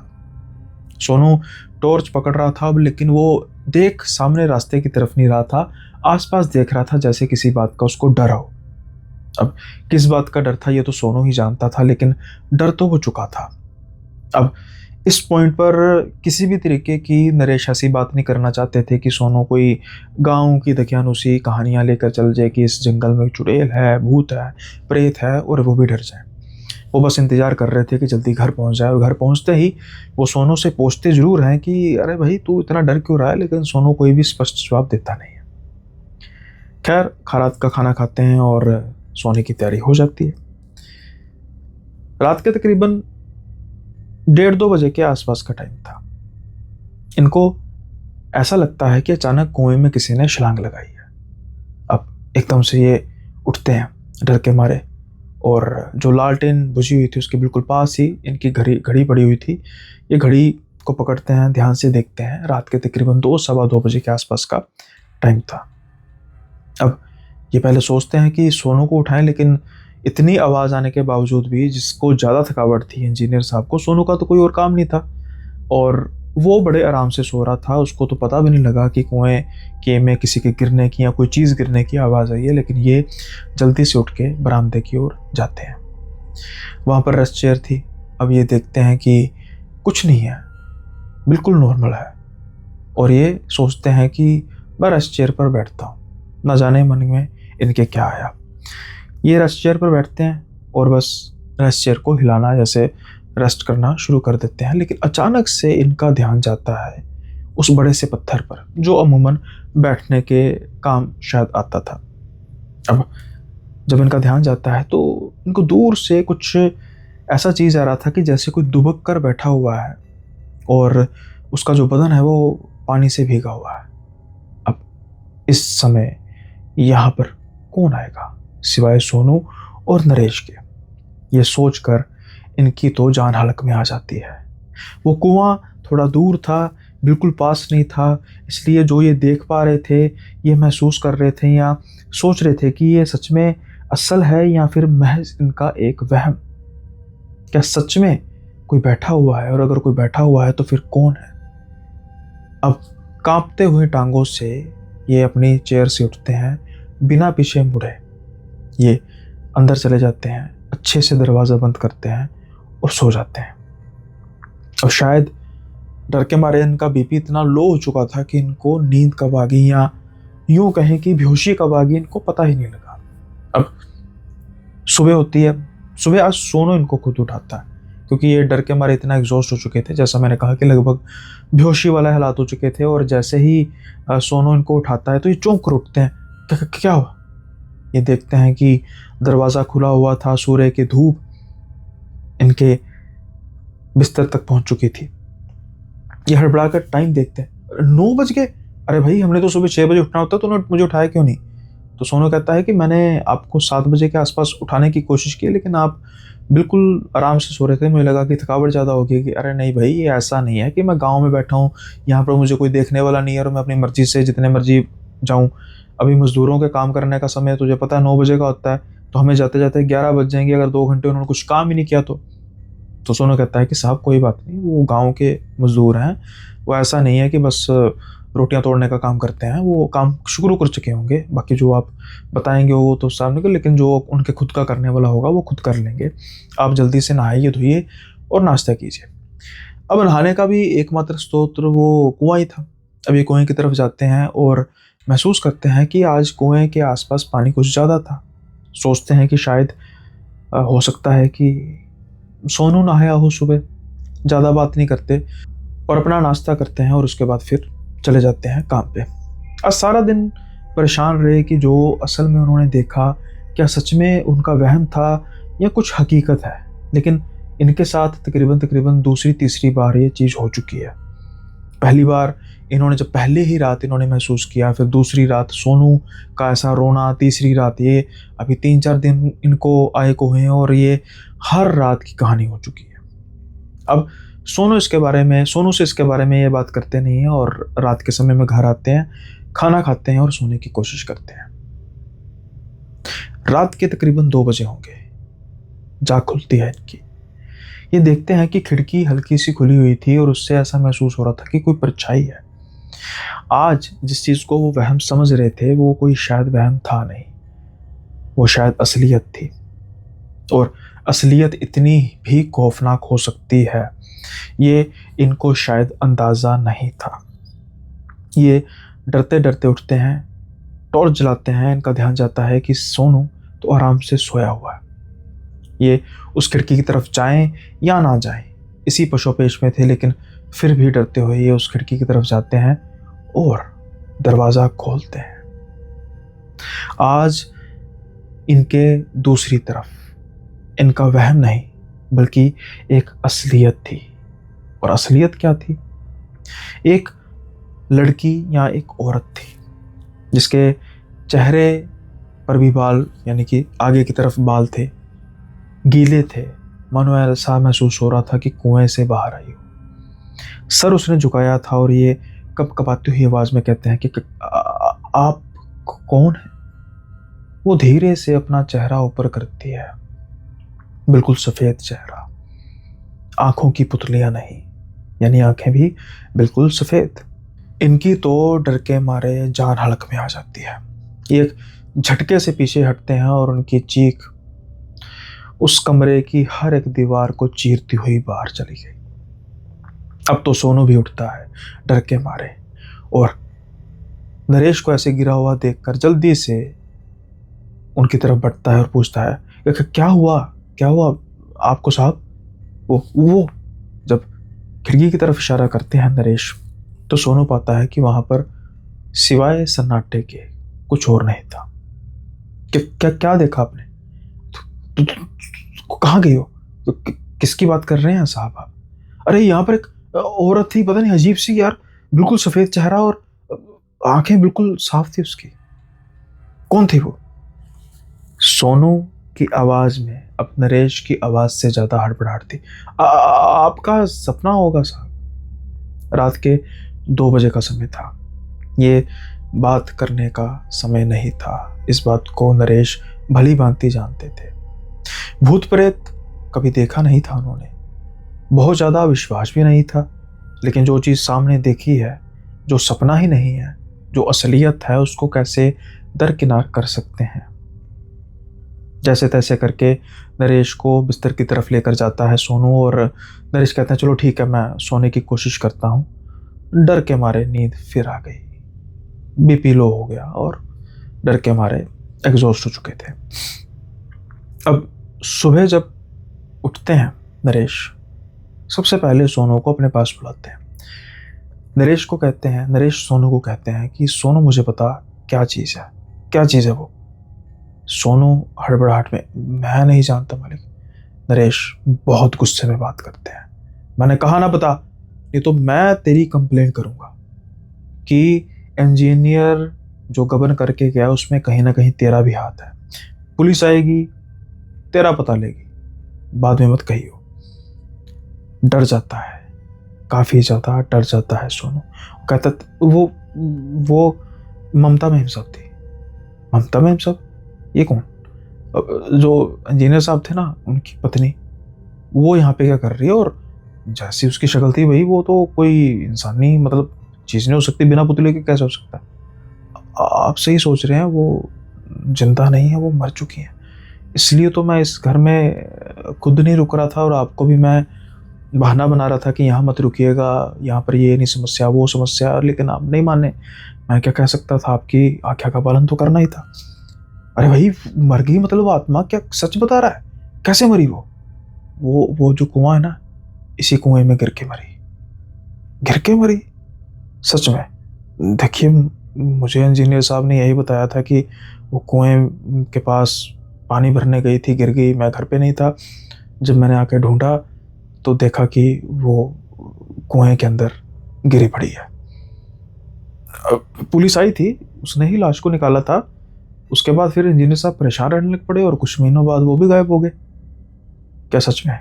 सोनू टॉर्च पकड़ रहा था अब, लेकिन वो देख सामने रास्ते की तरफ नहीं रहा था, आसपास देख रहा था जैसे किसी बात का उसको डर हो। अब किस बात का डर था ये तो सोनू ही जानता था, लेकिन डर तो हो चुका था। अब इस पॉइंट पर किसी भी तरीके की नरेश ऐसी बात नहीं करना चाहते थे कि सोनू कोई गांव की दकियानूसी कहानियां लेकर चल जाए कि इस जंगल में चुड़ैल है, भूत है, प्रेत है, और वो भी डर जाए। वो बस इंतज़ार कर रहे थे कि जल्दी घर पहुंच जाए, और घर पहुंचते ही वो सोनू से पूछते ज़रूर हैं कि अरे भाई, तू इतना डर क्यों रहा है, लेकिन सोनू कोई भी स्पष्ट जवाब देता नहीं है। खैर, रात का खाना खाते हैं और सोने की तैयारी हो जाती है। रात के तकरीबन 1:30-2 बजे के आसपास का टाइम था। इनको ऐसा लगता है कि अचानक कुएं में किसी ने छलांग लगाई है। अब एकदम से ये उठते हैं डर के मारे, और जो लालटेन बुझी हुई थी उसके बिल्कुल पास ही इनकी घड़ी पड़ी हुई थी। ये घड़ी को पकड़ते हैं, ध्यान से देखते हैं, रात के तकरीबन 2-2:15 बजे के आसपास का टाइम था। अब ये पहले सोचते हैं कि सोनू को उठाएं, लेकिन इतनी आवाज़ आने के बावजूद भी, जिसको ज़्यादा थकावट थी इंजीनियर साहब को, सोनू का तो कोई और काम नहीं था और वो बड़े आराम से सो रहा था। उसको तो पता भी नहीं लगा कि कुएं के में किसी के गिरने की या कोई चीज़ गिरने की आवाज़ आई है। लेकिन ये जल्दी से उठ के बरामदे की ओर जाते हैं। वहाँ पर रेस्ट चेयर थी। अब ये देखते हैं कि कुछ नहीं है, बिल्कुल नॉर्मल है, और ये सोचते हैं कि मैं रेस्ट चेयर पर बैठता हूँ, ना जाने मन में इनके क्या आया। ये रेस्ट चेयर पर बैठते हैं और बस रेस्ट चेयर को हिलाना, जैसे रेस्ट करना शुरू कर देते हैं। लेकिन अचानक से इनका ध्यान जाता है उस बड़े से पत्थर पर, जो अमूमन बैठने के काम शायद आता था। अब जब इनका ध्यान जाता है तो इनको दूर से कुछ ऐसा चीज़ आ रहा था कि जैसे कोई दुबक कर बैठा हुआ है और उसका जो बदन है वो पानी से भीगा हुआ है। अब इस समय यहाँ पर कौन आएगा सिवाय सोनू और नरेश के? ये सोचकर इनकी तो जान हलक में आ जाती है। वो कुआं थोड़ा दूर था, बिल्कुल पास नहीं था, इसलिए जो ये देख पा रहे थे, ये महसूस कर रहे थे या सोच रहे थे कि ये सच में असल है या फिर महज इनका एक वहम। क्या सच में कोई बैठा हुआ है? और अगर कोई बैठा हुआ है तो फिर कौन है? अब कांपते हुए टांगों से ये अपनी चेयर से उठते हैं, बिना पीछे मुड़े ये अंदर चले जाते हैं, अच्छे से दरवाज़ा बंद करते हैं और सो जाते हैं। अब शायद डर के मारे इनका बीपी इतना लो हो चुका था कि इनको नींद कब आ गई या यूं कहें कि बेहोशी कब आ गई, इनको पता ही नहीं लगा। अब सुबह होती है। सुबह आज सोनू इनको खुद उठाता है क्योंकि ये डर के मारे इतना एग्जॉस्ट हो चुके थे, जैसा मैंने कहा कि लगभग बेहोशी वाले हालात हो चुके थे। और जैसे ही सोनू इनको उठाता है तो ये चौंक कर उठते हैं। क्या हुआ? ये देखते हैं कि दरवाज़ा खुला हुआ था, सूर्य की धूप इनके बिस्तर तक पहुंच चुकी थी। ये हड़बड़ा कर टाइम देखते हैं, 9 बज गए। अरे भाई, हमने तो सुबह 6 बजे उठना होता, तो उन्होंने मुझे उठाया क्यों नहीं? तो सोनू कहता है कि मैंने आपको 7 बजे के आसपास उठाने की कोशिश की, लेकिन आप बिल्कुल आराम से सो रहे थे। मुझे लगा कि थकावट ज़्यादा होगी। कि अरे नहीं भाई, ये ऐसा नहीं है कि मैं गाँव में बैठा हूँ, यहाँ पर मुझे कोई देखने वाला नहीं है और मैं अपनी मर्जी से जितने मर्जी जाऊँ। अभी मज़दूरों के काम करने का समय तुझे पता है 9 बजे का होता है, तो हमें जाते जाते 11 बज जाएंगे अगर 2 घंटे उन्होंने कुछ काम ही नहीं किया तो सोनू कहता है कि साहब कोई बात नहीं, वो गांव के मजदूर हैं, वो ऐसा नहीं है कि बस रोटियां तोड़ने का काम करते हैं, वो काम शुरू कर चुके होंगे। बाकी जो आप बताएंगे वो तो सामने के, लेकिन जो उनके खुद का करने वाला होगा वो खुद कर लेंगे। आप जल्दी से नहाइए धोइए और नाश्ता कीजिए। अब नहाने का भी एकमात्र स्रोत वो कुआं ही था। अब ये कुएं की तरफ जाते हैं और महसूस करते हैं कि आज कुएं के आसपास पानी कुछ ज़्यादा था। सोचते हैं कि शायद हो सकता है कि सोनू नहाया हो सुबह। ज़्यादा बात नहीं करते और अपना नाश्ता करते हैं और उसके बाद फिर चले जाते हैं काम पे। आज सारा दिन परेशान रहे कि जो असल में उन्होंने देखा क्या सच में उनका वहम था या कुछ हकीकत है। लेकिन इनके साथ तकरीबन दूसरी तीसरी बार ये चीज़ हो चुकी है। पहली बार इन्होंने जब पहले ही रात इन्होंने महसूस किया, फिर दूसरी रात सोनू का ऐसा रोना, तीसरी रात ये, अभी 3-4 दिन इनको आए को हुए हैं और ये हर रात की कहानी हो चुकी है। अब सोनू से इसके बारे में ये बात करते नहीं है और रात के समय में घर आते हैं, खाना खाते हैं और सोने की कोशिश करते हैं। रात के तकरीबन 2 बजे होंगे, जाग खुलती है इनकी। ये देखते हैं कि खिड़की हल्की सी खुली हुई थी और उससे ऐसा महसूस हो रहा था कि कोई परछाई है। आज जिस चीज़ को वो वहम समझ रहे थे वो कोई शायद वहम था नहीं, वो शायद असलियत थी। और असलियत इतनी भी खौफनाक हो सकती है ये इनको शायद अंदाज़ा नहीं था। ये डरते डरते उठते हैं, टॉर्च जलाते हैं। इनका ध्यान जाता है कि सोनू तो आराम से सोया हुआ है। ये उस खिड़की की तरफ जाएं या ना जाएं, इसी पशोपेश में थे, लेकिन फिर भी डरते हुए ये उस खिड़की की तरफ जाते हैं और दरवाज़ा खोलते हैं। आज इनके दूसरी तरफ इनका वहम नहीं बल्कि एक असलियत थी। और असलियत क्या थी? एक लड़की या एक औरत थी जिसके चेहरे पर भी बाल, यानी कि आगे की तरफ बाल थे, गीले थे, मानो ऐसा महसूस हो रहा था कि कुएं से बाहर आई हो। सर उसने झुकाया था और ये कपकपाती हुई आवाज़ में कहते हैं कि आप कौन हैं? वो धीरे से अपना चेहरा ऊपर करती है, बिल्कुल सफ़ेद चेहरा, आंखों की पुतलियां नहीं, यानी आंखें भी बिल्कुल सफ़ेद। इनकी तो डर के मारे जान हलक में आ जाती है। ये एक झटके से पीछे हटते हैं और उनकी चीख उस कमरे की हर एक दीवार को चीरती हुई बाहर चली गई। अब तो सोनू भी उठता है डर के मारे और नरेश को ऐसे गिरा हुआ देखकर जल्दी से उनकी तरफ बढ़ता है और पूछता है क्या हुआ आपको साहब? वो जब खिड़की की तरफ इशारा करते हैं नरेश, तो सोनू पाता है कि वहां पर सिवाय सन्नाटे के कुछ और नहीं था। क्या देखा आपने? कहाँ गई हो? किसकी बात कर रहे हैं साहब आप? अरे यहाँ पर एक औरत थी, पता नहीं अजीब सी यार, बिल्कुल सफेद चेहरा और आंखें बिल्कुल साफ थी उसकी। कौन थी वो? सोनू की आवाज में अब नरेश की आवाज से ज्यादा हड़बड़ाहट थी। आपका सपना होगा साहब। रात के 2 बजे का समय था। ये बात करने का समय नहीं था। इस बात को नरेश भली भांति जानते थे। भूत प्रेत कभी देखा नहीं था उन्होंने, बहुत ज़्यादा विश्वास भी नहीं था, लेकिन जो चीज़ सामने देखी है, जो सपना ही नहीं है, जो असलियत है, उसको कैसे दरकिनार कर सकते हैं। जैसे तैसे करके नरेश को बिस्तर की तरफ लेकर जाता है सोनू और नरेश कहता है चलो ठीक है, मैं सोने की कोशिश करता हूँ। डर के मारे नींद फिर आ गई, बीपी लो हो गया और डर के मारे एग्जॉस्ट हो चुके थे। अब सुबह जब उठते हैं नरेश, सबसे पहले सोनू को अपने पास बुलाते हैं। नरेश सोनू को कहते हैं कि सोनू मुझे बता क्या चीज़ है वो। सोनू हड़बड़ाहट में, मैं नहीं जानता मालिक। नरेश बहुत गुस्से में बात करते हैं, मैंने कहा ना बता, नहीं तो मैं तेरी कंप्लेन करूंगा कि इंजीनियर जो गबन करके गया उसमें कहीं ना कहीं तेरा भी हाथ है। पुलिस आएगी, तेरा पता लेगी, बाद में मत कहियो। डर जाता है, काफ़ी ज़्यादा डर जाता है सोनू। कहता वो ममता मैम साहब थी। ममता मैम साहब, ये कौन? जो इंजीनियर साहब थे ना, उनकी पत्नी, वो यहाँ पे क्या कर रही है? और जैसी उसकी शक्ल थी भाई, वो तो कोई इंसानी मतलब चीज़ नहीं हो सकती, बिना पुतले के कैसे हो सकता है? आप सही सोच रहे हैं, वो जिंदा नहीं है, वो मर चुकी हैं। इसलिए तो मैं इस घर में खुद नहीं रुक रहा था और आपको भी मैं बहाना बना रहा था कि यहाँ मत रुकिएगा, यहाँ पर ये नहीं समस्या, वो समस्या, लेकिन आप नहीं माने। मैं क्या कह सकता था, आपकी आज्ञा का पालन तो करना ही था। अरे भाई, मर गई मतलब आत्मा? क्या सच बता रहा है? कैसे मरी वो जो कुआं है ना, इसी कुएं में गिर के मरी। सच में? देखिए, मुझे इंजीनियर साहब ने यही बताया था कि वो कुएं के पास पानी भरने गई थी, गिर गई। मैं घर पे नहीं था। जब मैंने आके ढूंढा तो देखा कि वो कुएं के अंदर गिरी पड़ी है। पुलिस आई थी, उसने ही लाश को निकाला था। उसके बाद फिर इंजीनियर साहब परेशान रहने लग पड़े और कुछ महीनों बाद वो भी गायब हो गए। क्या सच में?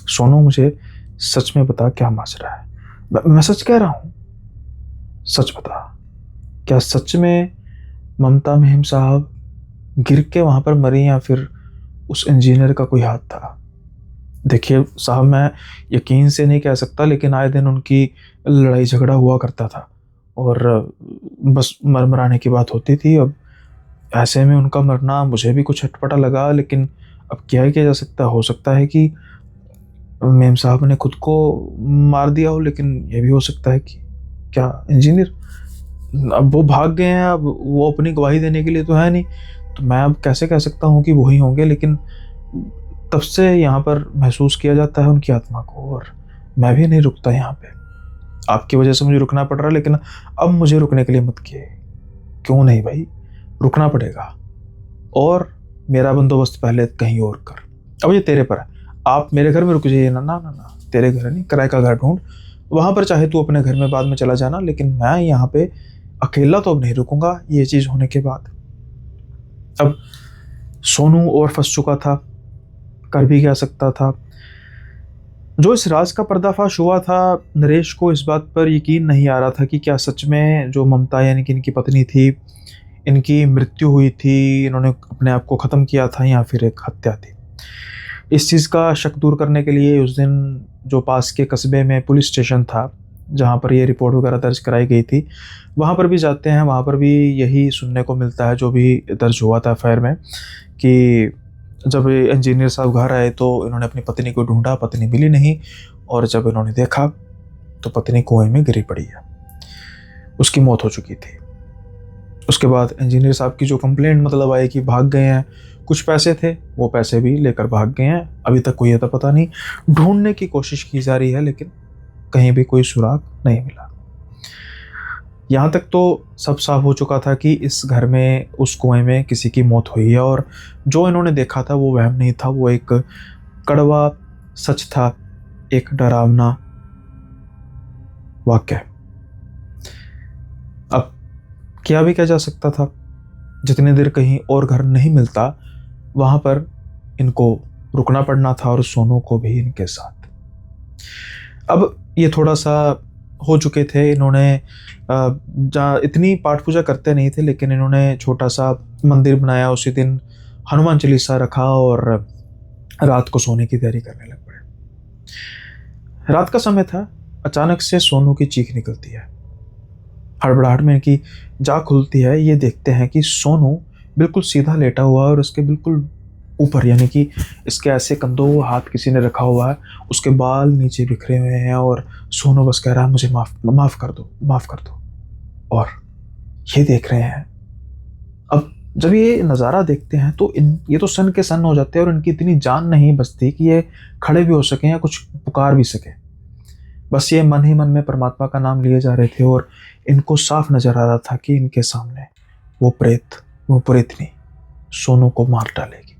सोनू, मुझे सच में बता, क्या माजरा है? मैं सच कह रहा हूँ, सच बता। क्या सच में ममता मेम साहब गिर के वहां पर मरी या फिर उस इंजीनियर का कोई हाथ था? देखिए साहब, मैं यकीन से नहीं कह सकता, लेकिन आए दिन उनकी लड़ाई झगड़ा हुआ करता था और बस मरमराने की बात होती थी। अब ऐसे में उनका मरना मुझे भी कुछ अटपटा लगा, लेकिन अब क्या ही किया जा सकता है। हो सकता है कि मेम साहब ने खुद को मार दिया हो, लेकिन ये भी हो सकता है कि क्या इंजीनियर, अब वो भाग गए हैं, अब वो अपनी गवाही देने के लिए तो है नहीं, तो मैं अब कैसे कह सकता हूँ कि वही होंगे। लेकिन तब से यहाँ पर महसूस किया जाता है उनकी आत्मा को, और मैं भी नहीं रुकता यहाँ पे। आपकी वजह से मुझे रुकना पड़ रहा है, लेकिन अब मुझे रुकने के लिए मत किए। क्यों नहीं भाई, रुकना पड़ेगा, और मेरा बंदोबस्त पहले कहीं और कर। अब ये तेरे पर है, आप मेरे घर में रुक जाइए ना। ना ना ना, तेरे घर नहीं, किराए का घर ढूंढ, वहाँ पर चाहे तू अपने घर में बाद में चला जाना, लेकिन मैं यहाँ पे अकेला तो अब नहीं रुकूंगा ये चीज़ होने के बाद। अब सोनू और फंस चुका था, कर भी क्या सकता था। जो इस राज का पर्दाफाश हुआ था, नरेश को इस बात पर यकीन नहीं आ रहा था कि क्या सच में जो ममता यानी कि इनकी पत्नी थी, इनकी मृत्यु हुई थी, इन्होंने अपने आप को ख़त्म किया था, या फिर एक हत्या थी। इस चीज़ का शक दूर करने के लिए उस दिन जो पास के कस्बे में पुलिस स्टेशन था, जहाँ पर ये रिपोर्ट वगैरह दर्ज कराई गई थी, वहाँ पर भी जाते हैं। वहाँ पर भी यही सुनने को मिलता है जो भी दर्ज हुआ था एफआईआर में, कि जब इंजीनियर साहब घर आए तो इन्होंने अपनी पत्नी को ढूंढा, पत्नी मिली नहीं, और जब इन्होंने देखा तो पत्नी कुएं में गिरी पड़ी है, उसकी मौत हो चुकी थी। उसके बाद इंजीनियर साहब की जो कंप्लेंट मतलब आई कि भाग गए हैं, कुछ पैसे थे, वो पैसे भी लेकर भाग गए हैं। अभी तक कोई तो पता नहीं, ढूंढने की कोशिश की जा रही है, लेकिन कहीं भी कोई सुराग नहीं मिला। यहाँ तक तो सब साफ हो चुका था कि इस घर में, उस कुएं में किसी की मौत हुई है, और जो इन्होंने देखा था वो वहम नहीं था, वो एक कड़वा सच था, एक डरावना वाक्य। अब क्या भी किया जा सकता था, जितनी देर कहीं और घर नहीं मिलता वहाँ पर इनको रुकना पड़ना था, और सोनू को भी इनके साथ। अब ये थोड़ा सा हो चुके थे, इन्होंने जहाँ इतनी पाठ पूजा करते नहीं थे, लेकिन इन्होंने छोटा सा मंदिर बनाया, उसी दिन हनुमान चालीसा रखा और रात को सोने की तैयारी करने लग पड़े। रात का समय था, अचानक से सोनू की चीख निकलती है। हड़बड़ाहट में इनकी जाग खुलती है, ये देखते हैं कि सोनू बिल्कुल सीधा लेटा हुआ है और उसके बिल्कुल ऊपर, यानी कि इसके ऐसे कंधों हाथ किसी ने रखा हुआ है, उसके बाल नीचे बिखरे हुए हैं, और सोनू बस कह रहा है मुझे माफ़ कर दो। और ये देख रहे हैं। अब जब ये नज़ारा देखते हैं तो ये तो सन के सन हो जाते हैं और इनकी इतनी जान नहीं बचती कि ये खड़े भी हो सकें या कुछ पुकार भी सकें। बस ये मन ही मन में परमात्मा का नाम लिए जा रहे थे और इनको साफ नजर आ रहा था कि इनके सामने वो प्रेतनी सोनू को मार डालेगी।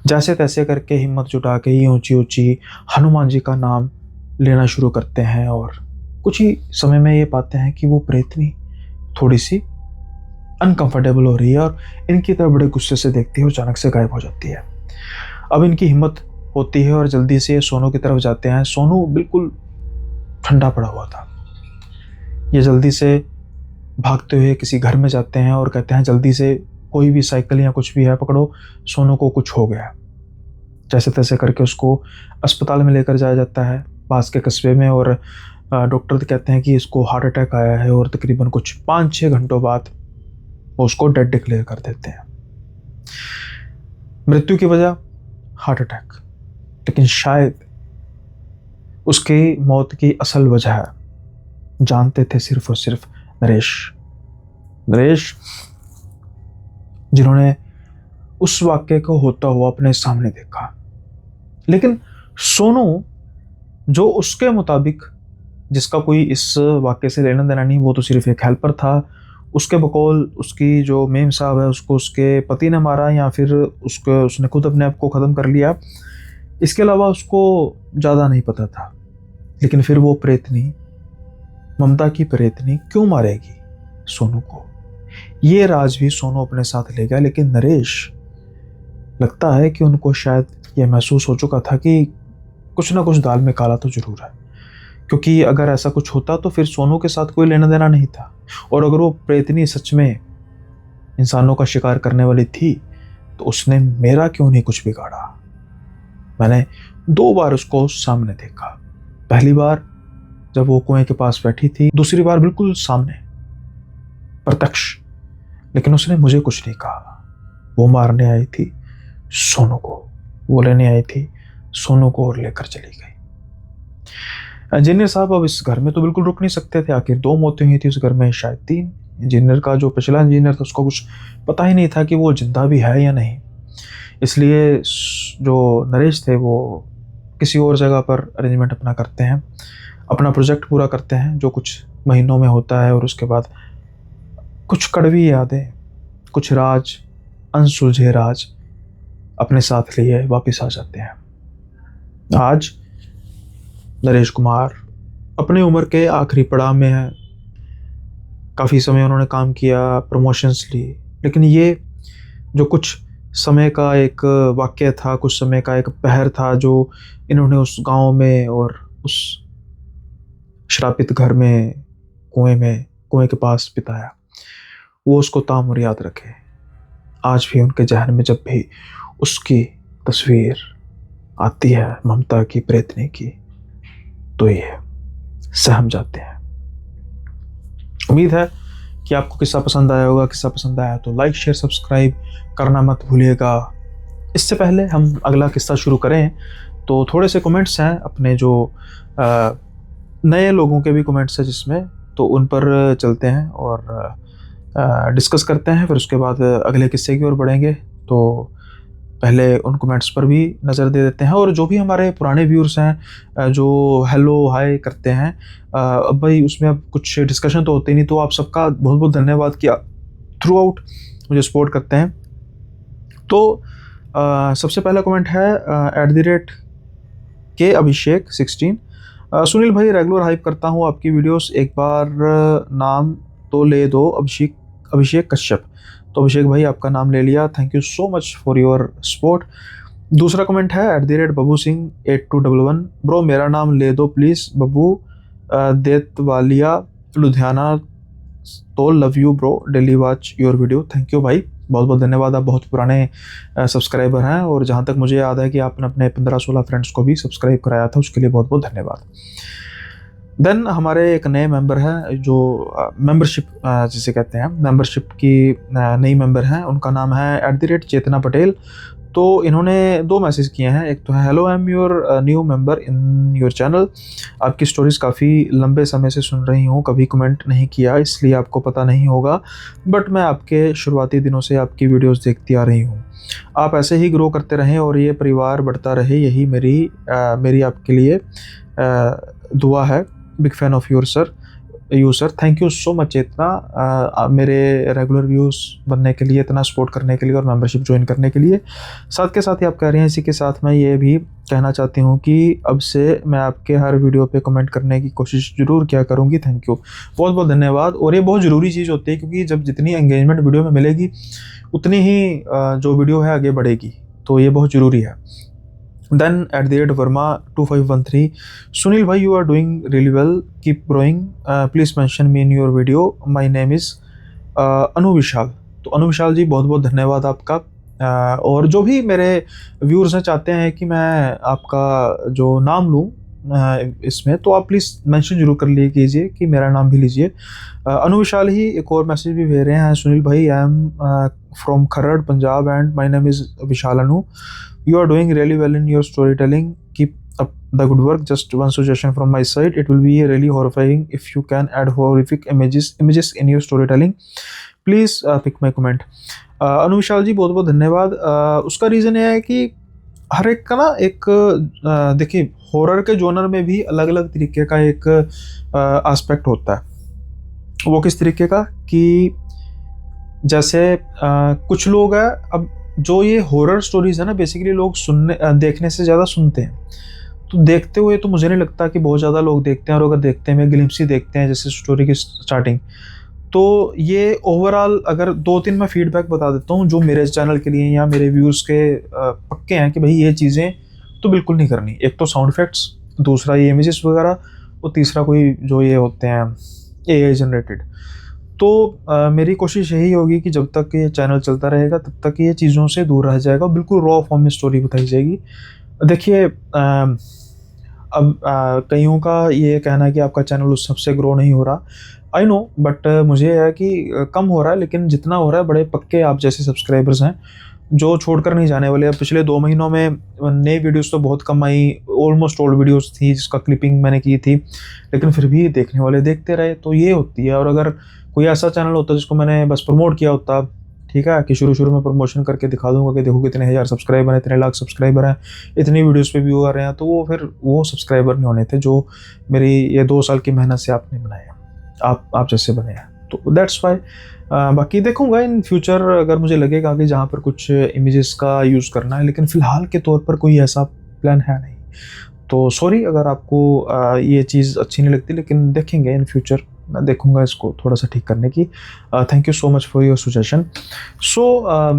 जैसे तैसे करके हिम्मत जुटा के ये ऊंची ऊंची हनुमान जी का नाम लेना शुरू करते हैं और कुछ ही समय में ये पाते हैं कि वो प्रेतनी थोड़ी सी अनकंफर्टेबल हो रही है और इनकी तरफ बड़े गुस्से से देखती है और अचानक से गायब हो जाती है। अब इनकी हिम्मत होती है और जल्दी से सोनू की तरफ जाते हैं। सोनू बिल्कुल ठंडा पड़ा हुआ था। ये जल्दी से भागते हुए किसी घर में जाते हैं और कहते हैं जल्दी से कोई भी साइकिल या कुछ भी है पकड़ो, सोनू को कुछ हो गया। जैसे तैसे करके उसको अस्पताल में लेकर जाया जाता है पास के कस्बे में और डॉक्टर कहते हैं कि इसको हार्ट अटैक आया है और तकरीबन कुछ 5-6 घंटों बाद वो उसको डेड डिक्लेयर कर देते हैं। मृत्यु की वजह हार्ट अटैक, लेकिन शायद उसकी मौत की असल वजह जानते थे सिर्फ और सिर्फ नरेश, जिन्होंने उस वाक्य को होता हुआ अपने सामने देखा। लेकिन सोनू, जो उसके मुताबिक जिसका कोई इस वाक्य से लेना देना नहीं, वो तो सिर्फ एक हेल्पर था। उसके बकौल उसकी जो मेम साहब है उसको उसके पति ने मारा या फिर उसने खुद अपने आप को ख़त्म कर लिया, इसके अलावा उसको ज़्यादा नहीं पता था। लेकिन फिर वो प्रेतनी, ममता की प्रेतनी क्यों मारेगी सोनू को, ये राज भी सोनू अपने साथ ले गया। लेकिन नरेश, लगता है कि उनको शायद ये महसूस हो चुका था कि कुछ ना कुछ दाल में काला तो जरूर है, क्योंकि अगर ऐसा कुछ होता तो फिर सोनू के साथ कोई लेना देना नहीं था। और अगर वो प्रेतनी सच में इंसानों का शिकार करने वाली थी तो उसने मेरा क्यों नहीं कुछ बिगाड़ा। मैंने 2 बार उसको सामने देखा, पहली बार जब वो कुएं के पास बैठी थी, दूसरी बार बिल्कुल सामने प्रत्यक्ष, लेकिन उसने मुझे कुछ नहीं कहा। वो मारने आई थी सोनू को, वो लेने आई थी सोनू को और लेकर चली गई। इंजीनियर साहब अब इस घर में तो बिल्कुल रुक नहीं सकते थे, आखिर 2 मौतें हुई थी उस घर में, शायद 3। इंजीनियर का जो पिछला इंजीनियर था उसको कुछ पता ही नहीं था कि वो जिंदा भी है या नहीं, इसलिए जो नरेश थे वो किसी और जगह पर अरेंजमेंट अपना करते हैं, अपना प्रोजेक्ट पूरा करते हैं जो कुछ महीनों में होता है। और उसके बाद कुछ कड़वी यादें, कुछ राज, अनसुलझे राज अपने साथ लिए वापस आ जाते हैं। आज नरेश कुमार अपनी उम्र के आखिरी पड़ाव में है। काफ़ी समय उन्होंने काम किया, प्रमोशंस ली, लेकिन ये जो कुछ समय का एक वाक़या था, कुछ समय का एक पहर था जो इन्होंने उस गांव में और उस श्रापित घर में, कुएं के पास बिताया, वो उसको ताउम्र याद रखे। आज भी उनके ज़हन में जब भी उसकी तस्वीर आती है ममता की प्रेतनी की, तो ये सहम जाते हैं। उम्मीद है कि आपको किस्सा पसंद आया होगा। किस्सा पसंद आया तो लाइक, शेयर, सब्सक्राइब करना मत भूलिएगा। इससे पहले हम अगला किस्सा शुरू करें तो थोड़े से कमेंट्स हैं अपने, जो नए लोगों के भी कमेंट्स हैं जिसमें, तो उन पर चलते हैं और डिस्कस करते हैं, फिर उसके बाद अगले किस्से की ओर बढ़ेंगे। तो पहले उन कमेंट्स पर भी नज़र दे देते हैं। और जो भी हमारे पुराने व्यूअर्स हैं जो हेलो हाय करते हैं, अब भाई उसमें अब कुछ डिस्कशन तो होते ही नहीं, तो आप सबका बहुत बहुत धन्यवाद कि थ्रू आउट मुझे सपोर्ट करते हैं। तो सबसे पहला कमेंट है @के अभिषेक 16। सुनील भाई, रेगुलर हाइप करता हूँ आपकी वीडियोस, एक बार नाम तो ले दो, अभिषेक कश्यप। तो अभिषेक भाई आपका नाम ले लिया, thank you so much for your support. दूसरा कमेंट है @बब्बू सिंह 8211। ब्रो मेरा नाम ले दो प्लीज़, बब्बू देतवालिया लुधियाना, तो love you bro, daily watch your video. Thank you भाई, बहुत बहुत धन्यवाद। आप बहुत पुराने सब्सक्राइबर हैं और जहाँ तक मुझे याद है कि आपने अपने 15-16 फ्रेंड्स को भी सब्सक्राइब कराया था, उसके लिए बहुत बहुत धन्यवाद। देन हमारे एक नए मेंबर हैं जो मेंबरशिप जिसे कहते हैं, मेंबरशिप की नई मेंबर हैं, उनका नाम है @चेतना पटेल। तो इन्होंने 2 मैसेज किए हैं। एक तो है, hello I am your new member in your channel, आपकी स्टोरीज़ काफ़ी लंबे समय से सुन रही हूँ, कभी कमेंट नहीं किया इसलिए आपको पता नहीं होगा, बट मैं आपके शुरुआती दिनों से आपकी वीडियोस देखती आ रही हूँ। आप ऐसे ही ग्रो करते रहें और ये परिवार बढ़ता रहे, यही मेरी आपके लिए दुआ है। Big fan of you sir, thank you so much इतना मेरे रेगुलर व्यूज़ बनने के लिए, इतना सपोर्ट करने के लिए और मेंबरशिप ज्वाइन करने के लिए। साथ के साथ ही आप कह रहे हैं, इसी के साथ मैं ये भी कहना चाहती हूँ कि अब से मैं आपके हर वीडियो पे कमेंट करने की कोशिश ज़रूर किया करूँगी। थैंक यू, बहुत बहुत धन्यवाद। और ये बहुत ज़रूरी चीज़ होती है, क्योंकि जब जितनी एंगेजमेंट वीडियो में मिलेगी उतनी ही जो वीडियो है आगे बढ़ेगी, तो ये बहुत ज़रूरी है। Then at the rate Verma 2513, Sunil bhai, you are doing really well. Keep growing. Please mention me in your video. My name is अनु विशाल। तो अनु विशाल जी, बहुत बहुत धन्यवाद आपका। और जो भी मेरे व्यूअर्स हैं चाहते हैं कि मैं आपका जो नाम लूँ इसमें, तो आप प्लीज़ मेंशन जरूर कर लिए कीजिए कि मेरा नाम भी लीजिए। अनु विशाल ही एक और मैसेज भी भेज रहे हैं, सुनील भाई, I am from Kharar Punjab and my name is Vishal Anu. You are doing really well in your storytelling. Keep up the good work. Just one suggestion from my side. It will be really horrifying if you can add horrific images in your storytelling. Please pick my comment. अनुविशाल जी, बहुत बहुत धन्यवाद। उसका रीज़न ये है कि हर एक का ना एक देखिए, हॉरर के जोनर में भी अलग अलग तरीके का एक एस्पेक्ट होता है। वो किस तरीके का कि जैसे कुछ लोग हैं, अब जो ये हॉरर स्टोरीज़ है ना, बेसिकली लोग देखने से ज़्यादा सुनते हैं। तो देखते हुए तो मुझे नहीं लगता कि बहुत ज़्यादा लोग देखते हैं, और अगर देखते हैं, ग्लिम्स ही देखते हैं जैसे स्टोरी की स्टार्टिंग। तो ये ओवरऑल अगर 2-3 मैं फीडबैक बता देता हूँ जो मेरे चैनल के लिए या मेरे व्यूअर्स के पक्के हैं कि भाई ये चीज़ें तो बिल्कुल नहीं करनी। एक तो साउंड इफेक्ट्स, दूसरा ये इमेजेस वगैरह, और तीसरा कोई जो ये होते हैं AI जनरेटेड। तो मेरी कोशिश यही होगी कि जब तक ये चैनल चलता रहेगा तब तक ये चीज़ों से दूर रह जाएगा, बिल्कुल रॉ फॉर्म में स्टोरी बताई जाएगी। देखिए, अब कईयों का ये कहना है कि आपका चैनल उस सबसे ग्रो नहीं हो रहा। आई नो, बट मुझे है कि कम हो रहा है, लेकिन जितना हो रहा है बड़े पक्के आप जैसे सब्सक्राइबर्स हैं जो छोड़कर नहीं जाने वाले। अब पिछले 2 महीनों में नई वीडियोस तो बहुत कम आई, ऑलमोस्ट ओल्ड वीडियोस थी जिसका क्लिपिंग मैंने की थी, लेकिन फिर भी देखने वाले देखते रहे। तो ये होती है। और अगर कोई ऐसा चैनल होता जिसको मैंने बस प्रमोट किया होता, ठीक है, कि शुरू में प्रमोशन करके दिखा दूंगा कि देखो कितने हज़ार सब्सक्राइबर हैं, इतने लाख सब्सक्राइबर हैं, इतनी वीडियोस पे व्यू आ रहे हैं, तो वो फिर वो सब्सक्राइबर नहीं होने थे जो मेरी ये 2 साल की मेहनत से आपने बनाए, आप जैसे बने हैं। तो दैट्स वाई। बाकी देखूंगा इन फ्यूचर, अगर मुझे लगेगा कि जहाँ पर कुछ इमेजेस का यूज़ करना है, लेकिन फ़िलहाल के तौर पर कोई ऐसा प्लान है नहीं। तो सॉरी अगर आपको ये चीज़ अच्छी नहीं लगती, लेकिन देखेंगे इन फ्यूचर, मैं देखूंगा इसको थोड़ा सा ठीक करने की। Thank you so much for your suggestion. So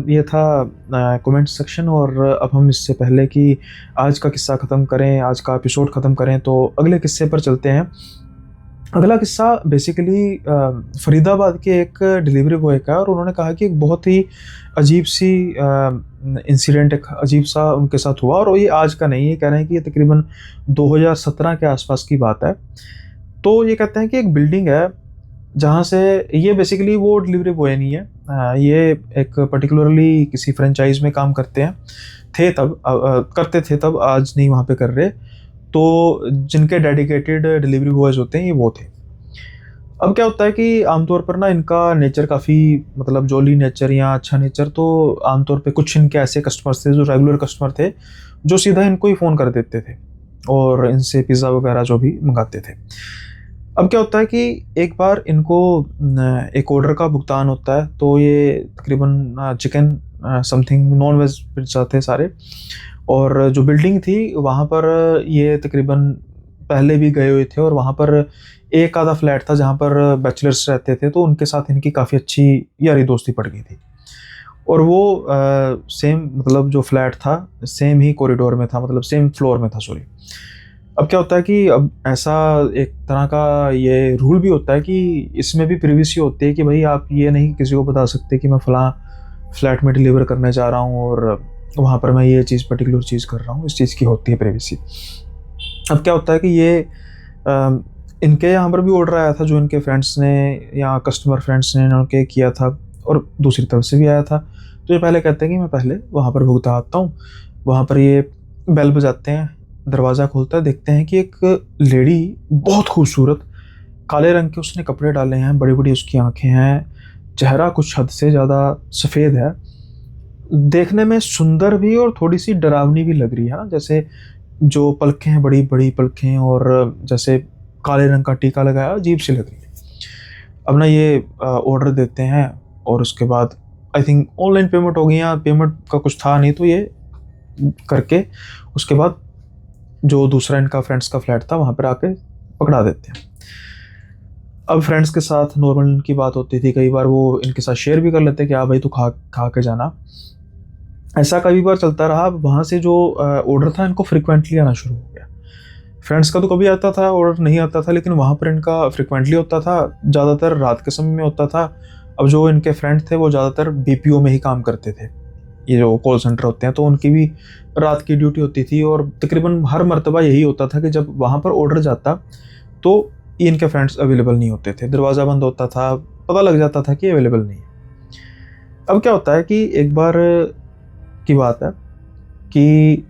ये था कमेंट सेक्शन। और अब हम इससे पहले कि आज का किस्सा ख़त्म करें, आज का एपिसोड ख़त्म करें, तो अगले किस्से पर चलते हैं। अगला किस्सा बेसिकली फरीदाबाद के एक डिलीवरी बॉय का है, और उन्होंने कहा कि एक बहुत ही अजीब सी इंसिडेंट, एक अजीब सा उनके साथ हुआ। और ये आज का नहीं है, कह रहे हैं कि ये तकरीबन 2017 के आसपास की बात है। तो ये कहते हैं कि एक बिल्डिंग है जहाँ से, ये बेसिकली वो डिलीवरी बॉय नहीं है, ये एक पर्टिकुलरली किसी फ्रेंचाइज में काम करते हैं, थे तब, करते थे तब, आज नहीं वहाँ पे कर रहे। तो जिनके डेडिकेटेड डिलीवरी बॉयज़ होते हैं ये वो थे। अब क्या होता है कि आमतौर पर ना इनका नेचर काफ़ी, मतलब जॉली नेचर या अच्छा नेचर, तो आमतौर पे कुछ इनके ऐसे कस्टमर्स थे जो रेगुलर कस्टमर थे, जो सीधा इनको ही फ़ोन कर देते थे और इनसे पिज़्ज़ा वगैरह जो भी मंगाते थे। अब क्या होता है कि एक बार इनको एक ऑर्डर का भुगतान होता है, तो ये तकरीबन chicken something non veg pizza थे सारे। और जो बिल्डिंग थी वहाँ पर ये तकरीबन पहले भी गए हुए थे, और वहाँ पर एक आधा फ्लैट था जहाँ पर बैचलर्स रहते थे, तो उनके साथ इनकी काफ़ी अच्छी यारी दोस्ती पड़ गई थी। और वो सेम, मतलब जो फ्लैट था सेम ही कॉरिडोर में था, मतलब सेम फ्लोर में था, सॉरी। अब क्या होता है कि अब ऐसा एक तरह का ये रूल भी होता है कि इसमें भी प्रिवेसी होती है कि भाई आप ये नहीं किसी को बता सकते कि मैं फ़लाँ फ्लैट में डिलीवर करने जा रहा हूँ और वहाँ पर मैं ये चीज़ पर्टिकुलर चीज़ कर रहा हूँ, इस चीज़ की होती है प्रिवेसी। अब क्या होता है कि ये इनके यहाँ पर भी ऑर्डर आया था जो इनके फ्रेंड्स ने या कस्टमर फ्रेंड्स ने इनके किया था, और दूसरी तरफ से भी आया था। तो ये पहले कहते हैं कि मैं पहले वहाँ पर भुगता आता हूँ। वहाँ पर ये बेल बजाते हैं, दरवाज़ा खोलता है, देखते हैं कि एक लेडी बहुत खूबसूरत, काले रंग के उसने कपड़े डाले हैं, बड़ी बड़ी उसकी आंखें हैं, चेहरा कुछ हद से ज़्यादा सफ़ेद है, देखने में सुंदर भी और थोड़ी सी डरावनी भी लग रही है ना, जैसे जो पलकें हैं, बड़ी बड़ी पलकें, और जैसे काले रंग का टीका लगाया, अजीब सी लग रही है। अब ना ये ऑर्डर देते हैं और उसके बाद आई थिंक ऑनलाइन पेमेंट हो गई, या पेमेंट का कुछ था नहीं, तो ये करके उसके बाद जो दूसरा इनका फ्रेंड्स का फ्लैट था वहाँ पर आके पकड़ा देते हैं। अब फ्रेंड्स के साथ नॉर्मल इनकी बात होती थी, कई बार वो इनके साथ शेयर भी कर लेते कि हाँ भाई तू खा खा के जाना। ऐसा कई बार चलता रहा। वहाँ से जो ऑर्डर था इनको फ्रिक्वेंटली आना शुरू हो गया। फ्रेंड्स का तो कभी आता था ऑर्डर, नहीं आता था, लेकिन वहाँ पर इनका फ्रिक्वेंटली होता था, ज़्यादातर रात के समय में होता था। अब जो इनके फ्रेंड थे वो ज़्यादातर बीपीओ में ही काम करते थे, ये जो कॉल सेंटर होते हैं, तो उनकी भी रात की ड्यूटी होती थी, और तकरीबन हर मर्तबा यही होता था कि जब वहाँ पर ऑर्डर जाता तो इनके फ्रेंड्स अवेलेबल नहीं होते थे, दरवाज़ा बंद होता था, पता लग जाता था कि अवेलेबल नहीं है। अब क्या होता है कि एक बार की बात है कि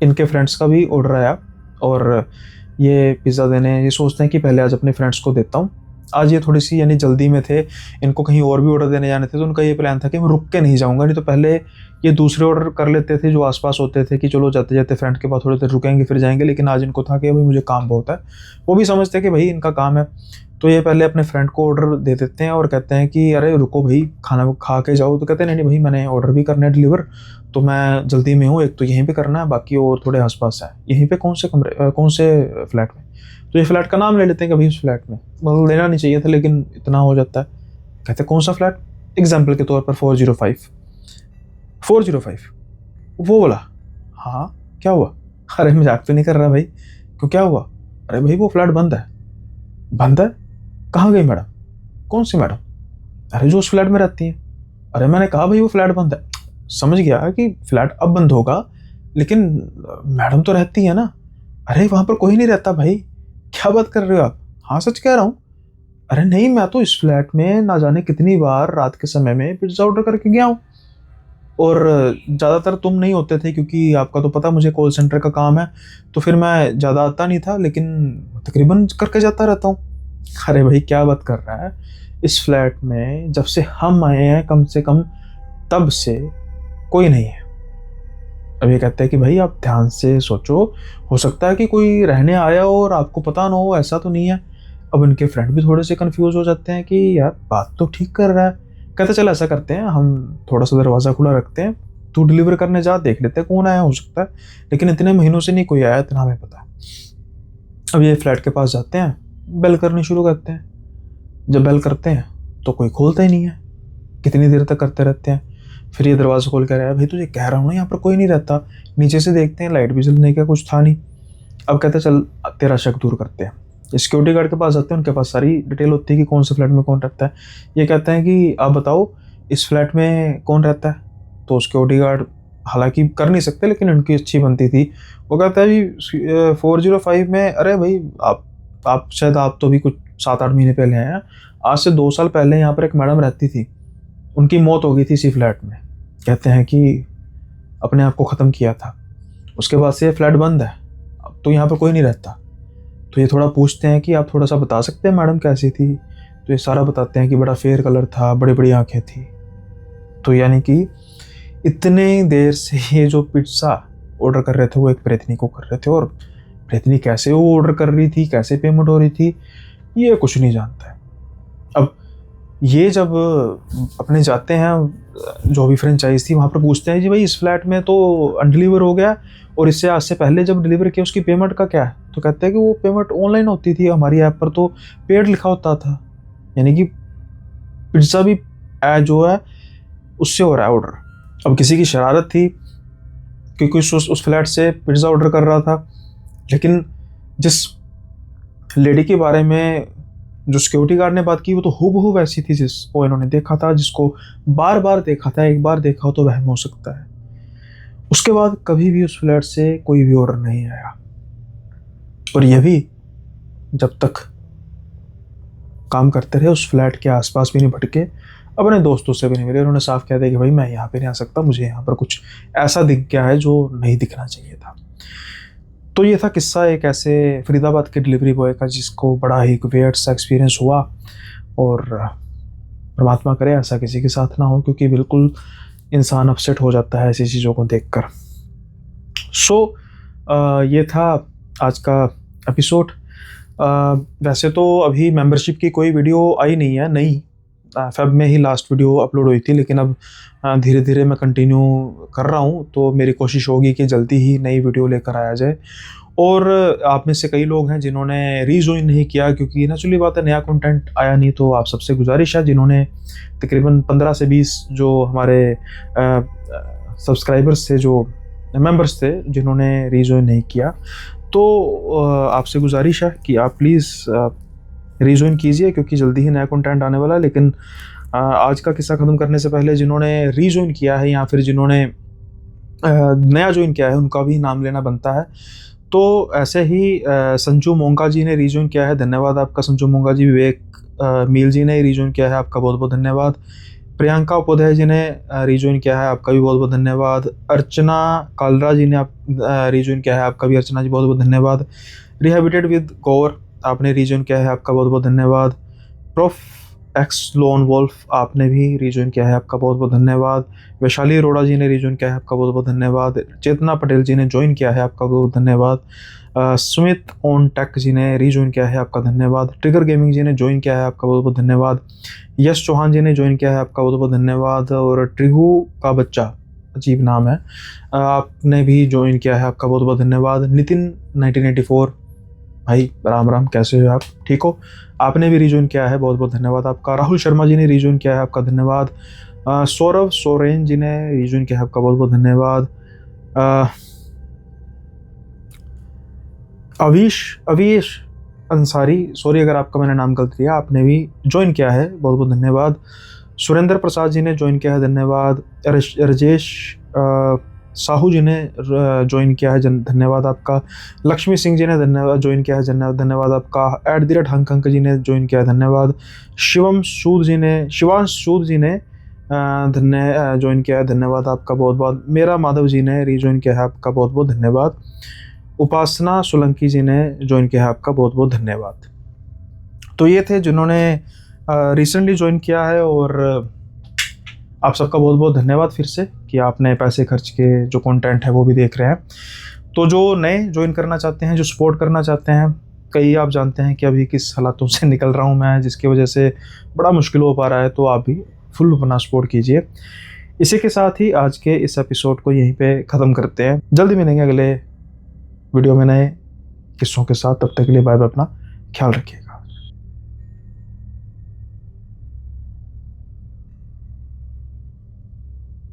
इनके फ्रेंड्स का भी ऑर्डर आया, और ये पिज़्ज़ा देने, ये सोचते हैं कि पहले आज अपने फ्रेंड्स को देता हूँ। आज ये थोड़ी सी यानी जल्दी में थे, इनको कहीं और भी ऑर्डर देने जाने थे, तो उनका ये प्लान था कि मैं रुक के नहीं जाऊँगा, नहीं तो पहले ये दूसरे ऑर्डर कर लेते थे जो आसपास होते थे कि चलो जाते जाते फ्रेंड के पास थोड़ी देर रुकेंगे फिर जाएंगे, लेकिन आज इनको था कि भाई मुझे काम बहुत है। वो भी समझते कि भाई इनका काम है, तो ये पहले अपने फ्रेंड को ऑर्डर दे देते हैं और कहते हैं कि अरे रुको भाई, खाना खा के जाओ। तो कहते हैं नहीं नहीं भाई, मैंने ऑर्डर भी करना है डिलीवर, तो मैं जल्दी में हूँ, एक तो यहीं पे करना है, बाकी और थोड़े आसपास है। यहीं पे कौन से कमरे, कौन से फ्लैट में? तो ये फ्लैट का नाम ले लेते हैं कि भाई उस फ्लैट में, मतलब लेना नहीं चाहिए था लेकिन इतना हो जाता है। कहते हैं कौन सा फ्लैट? एग्जाम्पल के तौर पर 405। 405 वो बोला, हाँ क्या हुआ? अरे मजाक तो नहीं कर रहा भाई, क्यों क्या हुआ? अरे भाई वो फ्लैट बंद है। बंद है? कहाँ गई मैडम? कौन सी मैडम? अरे जो उस फ्लैट में रहती है। अरे मैंने कहा भाई वो फ्लैट बंद है। समझ गया कि फ्लैट अब बंद होगा, लेकिन मैडम तो रहती है ना। अरे वहां पर कोई नहीं रहता भाई, क्या बात कर रहे हो आप? हाँ सच कह रहा हूँ। अरे नहीं, मैं तो इस फ्लैट में ना जाने कितनी बार रात के समय में पिज्जा ऑर्डर करके गया हूँ, और ज़्यादातर तुम नहीं होते थे क्योंकि आपका तो पता मुझे कॉल सेंटर का काम है, तो फिर मैं ज़्यादा आता नहीं था, लेकिन तकरीबन करके जाता रहता हूँ। अरे भाई क्या बात कर रहा है, इस फ्लैट में जब से हम आए हैं कम से कम तब से कोई नहीं है। अब ये कहते हैं कि भाई आप ध्यान से सोचो, हो सकता है कि कोई रहने आया हो और आपको पता ना हो, ऐसा तो नहीं है। अब इनके फ्रेंड भी थोड़े से कंफ्यूज हो जाते हैं कि यार बात तो ठीक कर रहा है। कहते चल ऐसा करते हैं, हम थोड़ा सा दरवाज़ा खुला रखते हैं, तू डिलीवर करने जा, देख लेते हैं कौन आया, हो सकता है, लेकिन इतने महीनों से नहीं कोई आया, इतना हमें पता है। अब ये फ्लैट के पास जाते हैं, बेल करनी शुरू करते हैं। जब बेल करते हैं तो कोई खोलता ही नहीं है, कितनी देर तक करते रहते हैं। फिर ये दरवाज़ा खोल कर आया, भाई तुझे कह रहा हूँ ना यहाँ पर कोई नहीं रहता। नीचे से देखते हैं, लाइट भी जलने का कुछ था नहीं। अब कहते हैं चल तेरा शक दूर करते हैं। सिक्योरिटी गार्ड के पास जाते हैं, उनके पास सारी डिटेल होती है कि कौन से फ्लैट में कौन रहता है। ये कहते हैं कि आप बताओ इस फ्लैट में कौन रहता है। तो सिक्योरिटी गार्ड हालांकि कर नहीं सकते, लेकिन उनकी अच्छी बनती थी, वो कहता है जी 405 में। अरे भाई आप शायद आप तो भी कुछ 7-8 महीने पहले हैं, आज से 2 साल पहले यहाँ पर एक मैडम रहती थी, उनकी मौत हो गई थी इसी फ्लैट में। कहते हैं कि अपने आप को ख़त्म किया था, उसके बाद से ये फ्लैट बंद है, अब तो यहाँ पर कोई नहीं रहता। तो ये थोड़ा पूछते हैं कि आप थोड़ा सा बता सकते हैं मैडम कैसी थी? तो ये सारा बताते हैं कि बड़ा फेयर कलर था, बड़ी बड़ी आंखें थी। तो यानी कि इतने देर से ये जो पिज्ज़ा ऑर्डर कर रहे थे वो एक प्रेतनी को कर रहे थे, और प्रेतनी कैसे वो ऑर्डर कर रही थी, कैसे पेमेंट हो रही थी, ये कुछ नहीं जानता है। अब ये जब अपने जाते हैं जो भी फ्रेंचाइज थी वहाँ पर, पूछते हैं जी भाई इस फ्लैट में तो अनडिलीवर हो गया, और इससे आज से पहले जब डिलीवर किया उसकी पेमेंट का क्या है? तो कहते हैं कि वो पेमेंट ऑनलाइन होती थी, हमारी ऐप पर तो पेड लिखा होता था, यानी कि पिज्ज़ा भी जो है उससे हो रहा है ऑर्डर। अब किसी की शरारत थी क्योंकि उस फ्लैट से पिज्ज़ा ऑर्डर कर रहा था, लेकिन जिस लेडी के बारे में जो सिक्योरिटी गार्ड ने बात की वो तो हूबहू वैसी थी जिसको इन्होंने देखा था, जिसको बार बार देखा था। एक बार देखा हो तो वहम हो सकता है। उसके बाद कभी भी उस फ्लैट से कोई भी ऑर्डर नहीं आया, और ये भी जब तक काम करते रहे, उस फ्लैट के आसपास भी नहीं भटके। अपने दोस्तों से भी नहीं मिले। उन्होंने साफ कह दिया कि भाई मैं यहाँ पे नहीं आ सकता, मुझे यहाँ पर कुछ ऐसा दिख गया है जो नहीं दिखना चाहिए था। तो ये था किस्सा एक ऐसे फरीदाबाद के डिलीवरी बॉय का जिसको बड़ा ही वियर्ड सा एक्सपीरियंस हुआ, और परमात्मा करे ऐसा किसी के साथ ना हो, क्योंकि बिल्कुल इंसान अपसेट हो जाता है ऐसी चीज़ों को देखकर। सो ये था आज का एपिसोड। वैसे तो अभी मेंबरशिप की कोई वीडियो आई नहीं है नई, फेब में ही लास्ट वीडियो अपलोड हुई थी, लेकिन अब धीरे धीरे मैं कंटिन्यू कर रहा हूँ, तो मेरी कोशिश होगी कि जल्दी ही नई वीडियो लेकर आया जाए। और आप में से कई लोग हैं जिन्होंने रीजॉइन नहीं किया, क्योंकि नेचुरली बात है नया कंटेंट आया नहीं, तो आप सबसे गुजारिश है जिन्होंने तकरीबन 15 से 20 जो हमारे सब्सक्राइबर्स थे, जो मेंबर्स थे, जिन्होंने रीजॉइन नहीं किया, तो आपसे गुजारिश है कि आप प्लीज़ रीजॉइन कीजिए, क्योंकि जल्दी ही नया कंटेंट आने वाला है। लेकिन आज का किस्सा ख़त्म करने से पहले जिन्होंने रीजॉइन किया है या फिर जिन्होंने नया ज्वाइन किया है उनका भी नाम लेना बनता है। तो ऐसे ही संजू मोंगा जी ने रीजॉइन किया है, धन्यवाद आपका संजू मोंगा जी। विवेक मील जी ने रीजॉइन किया है, आपका बहुत बहुत धन्यवाद। प्रियंका उपाध्याय जी ने रीजॉइन किया है, आपका भी बहुत बहुत धन्यवाद। अर्चना कालरा जी ने रीजॉइन किया है, आपका भी अर्चना जी बहुत बहुत धन्यवाद। रिहेबिटेड विद गौर आपने रीजॉइन किया है, आपका बहुत बहुत धन्यवाद। प्रोफ एक्स लोन वोल्फ आपने भी रीजॉइन किया है, आपका बहुत बहुत धन्यवाद। वैशाली अरोड़ा जी ने रीजॉइन किया है, आपका बहुत बहुत धन्यवाद। चेतना पटेल जी ने ज्वाइन किया है, आपका बहुत धन्यवाद। सुमित ऑन टेक जी ने रीजॉइन किया है, आपका धन्यवाद। ट्रिगर गेमिंग जी ने ज्वाइन किया है, आपका बहुत बहुत धन्यवाद। यश चौहान जी ने ज्वाइन किया है, आपका बहुत बहुत धन्यवाद। और ट्रिगू का बच्चा, अजीब नाम है, आपने भी ज्वाइन किया है, आपका बहुत बहुत धन्यवाद। नितिन 1984 भाई राम राम, कैसे हो आप, ठीक हो, आपने भी रीजॉइन किया है, बहुत बहुत धन्यवाद आपका। राहुल शर्मा जी ने रीजॉइन किया है, आपका धन्यवाद। सौरभ सोरेन जी ने रीजॉइन किया है, आपका बहुत बहुत धन्यवाद। अवीश अंसारी, सॉरी अगर आपका मैंने नाम गलत किया, आपने भी ज्वाइन किया है, बहुत बहुत धन्यवाद। सुरेंद्र प्रसाद जी ने ज्वाइन किया है, धन्यवाद। राजेश साहू जी ने ज्वाइन किया है, धन्यवाद आपका। लक्ष्मी सिंह जी ने धन्यवाद ज्वाइन किया है, धन्यवाद आपका। @हंक जी ने ज्वाइन किया है, धन्यवाद। शिवांश सूद जी ने ज्वाइन किया है, धन्यवाद आपका बहुत बहुत। मेरा माधव जी ने रीज्वाइन किया है, आपका बहुत बहुत धन्यवाद। उपासना सोलंकी जी ने ज्वाइन किया है, आपका बहुत बहुत धन्यवाद। तो ये थे जिन्होंने रिसेंटली ज्वाइन किया है, और आप सबका बहुत बहुत धन्यवाद फिर से कि आपने पैसे खर्च के जो कंटेंट है वो भी देख रहे हैं। तो जो नए ज्वाइन करना चाहते हैं, जो सपोर्ट करना चाहते हैं, कई आप जानते हैं कि अभी किस हालातों से निकल रहा हूं मैं, जिसकी वजह से बड़ा मुश्किल हो पा रहा है, तो आप भी फुल अपना सपोर्ट कीजिए। इसी के साथ ही आज के इस एपिसोड को यहीं पे ख़त्म करते हैं। जल्दी मिलेंगे अगले वीडियो में नए किस्सों के साथ, तब तक के लिए बाय बाय, अपना ख्याल रखिएगा।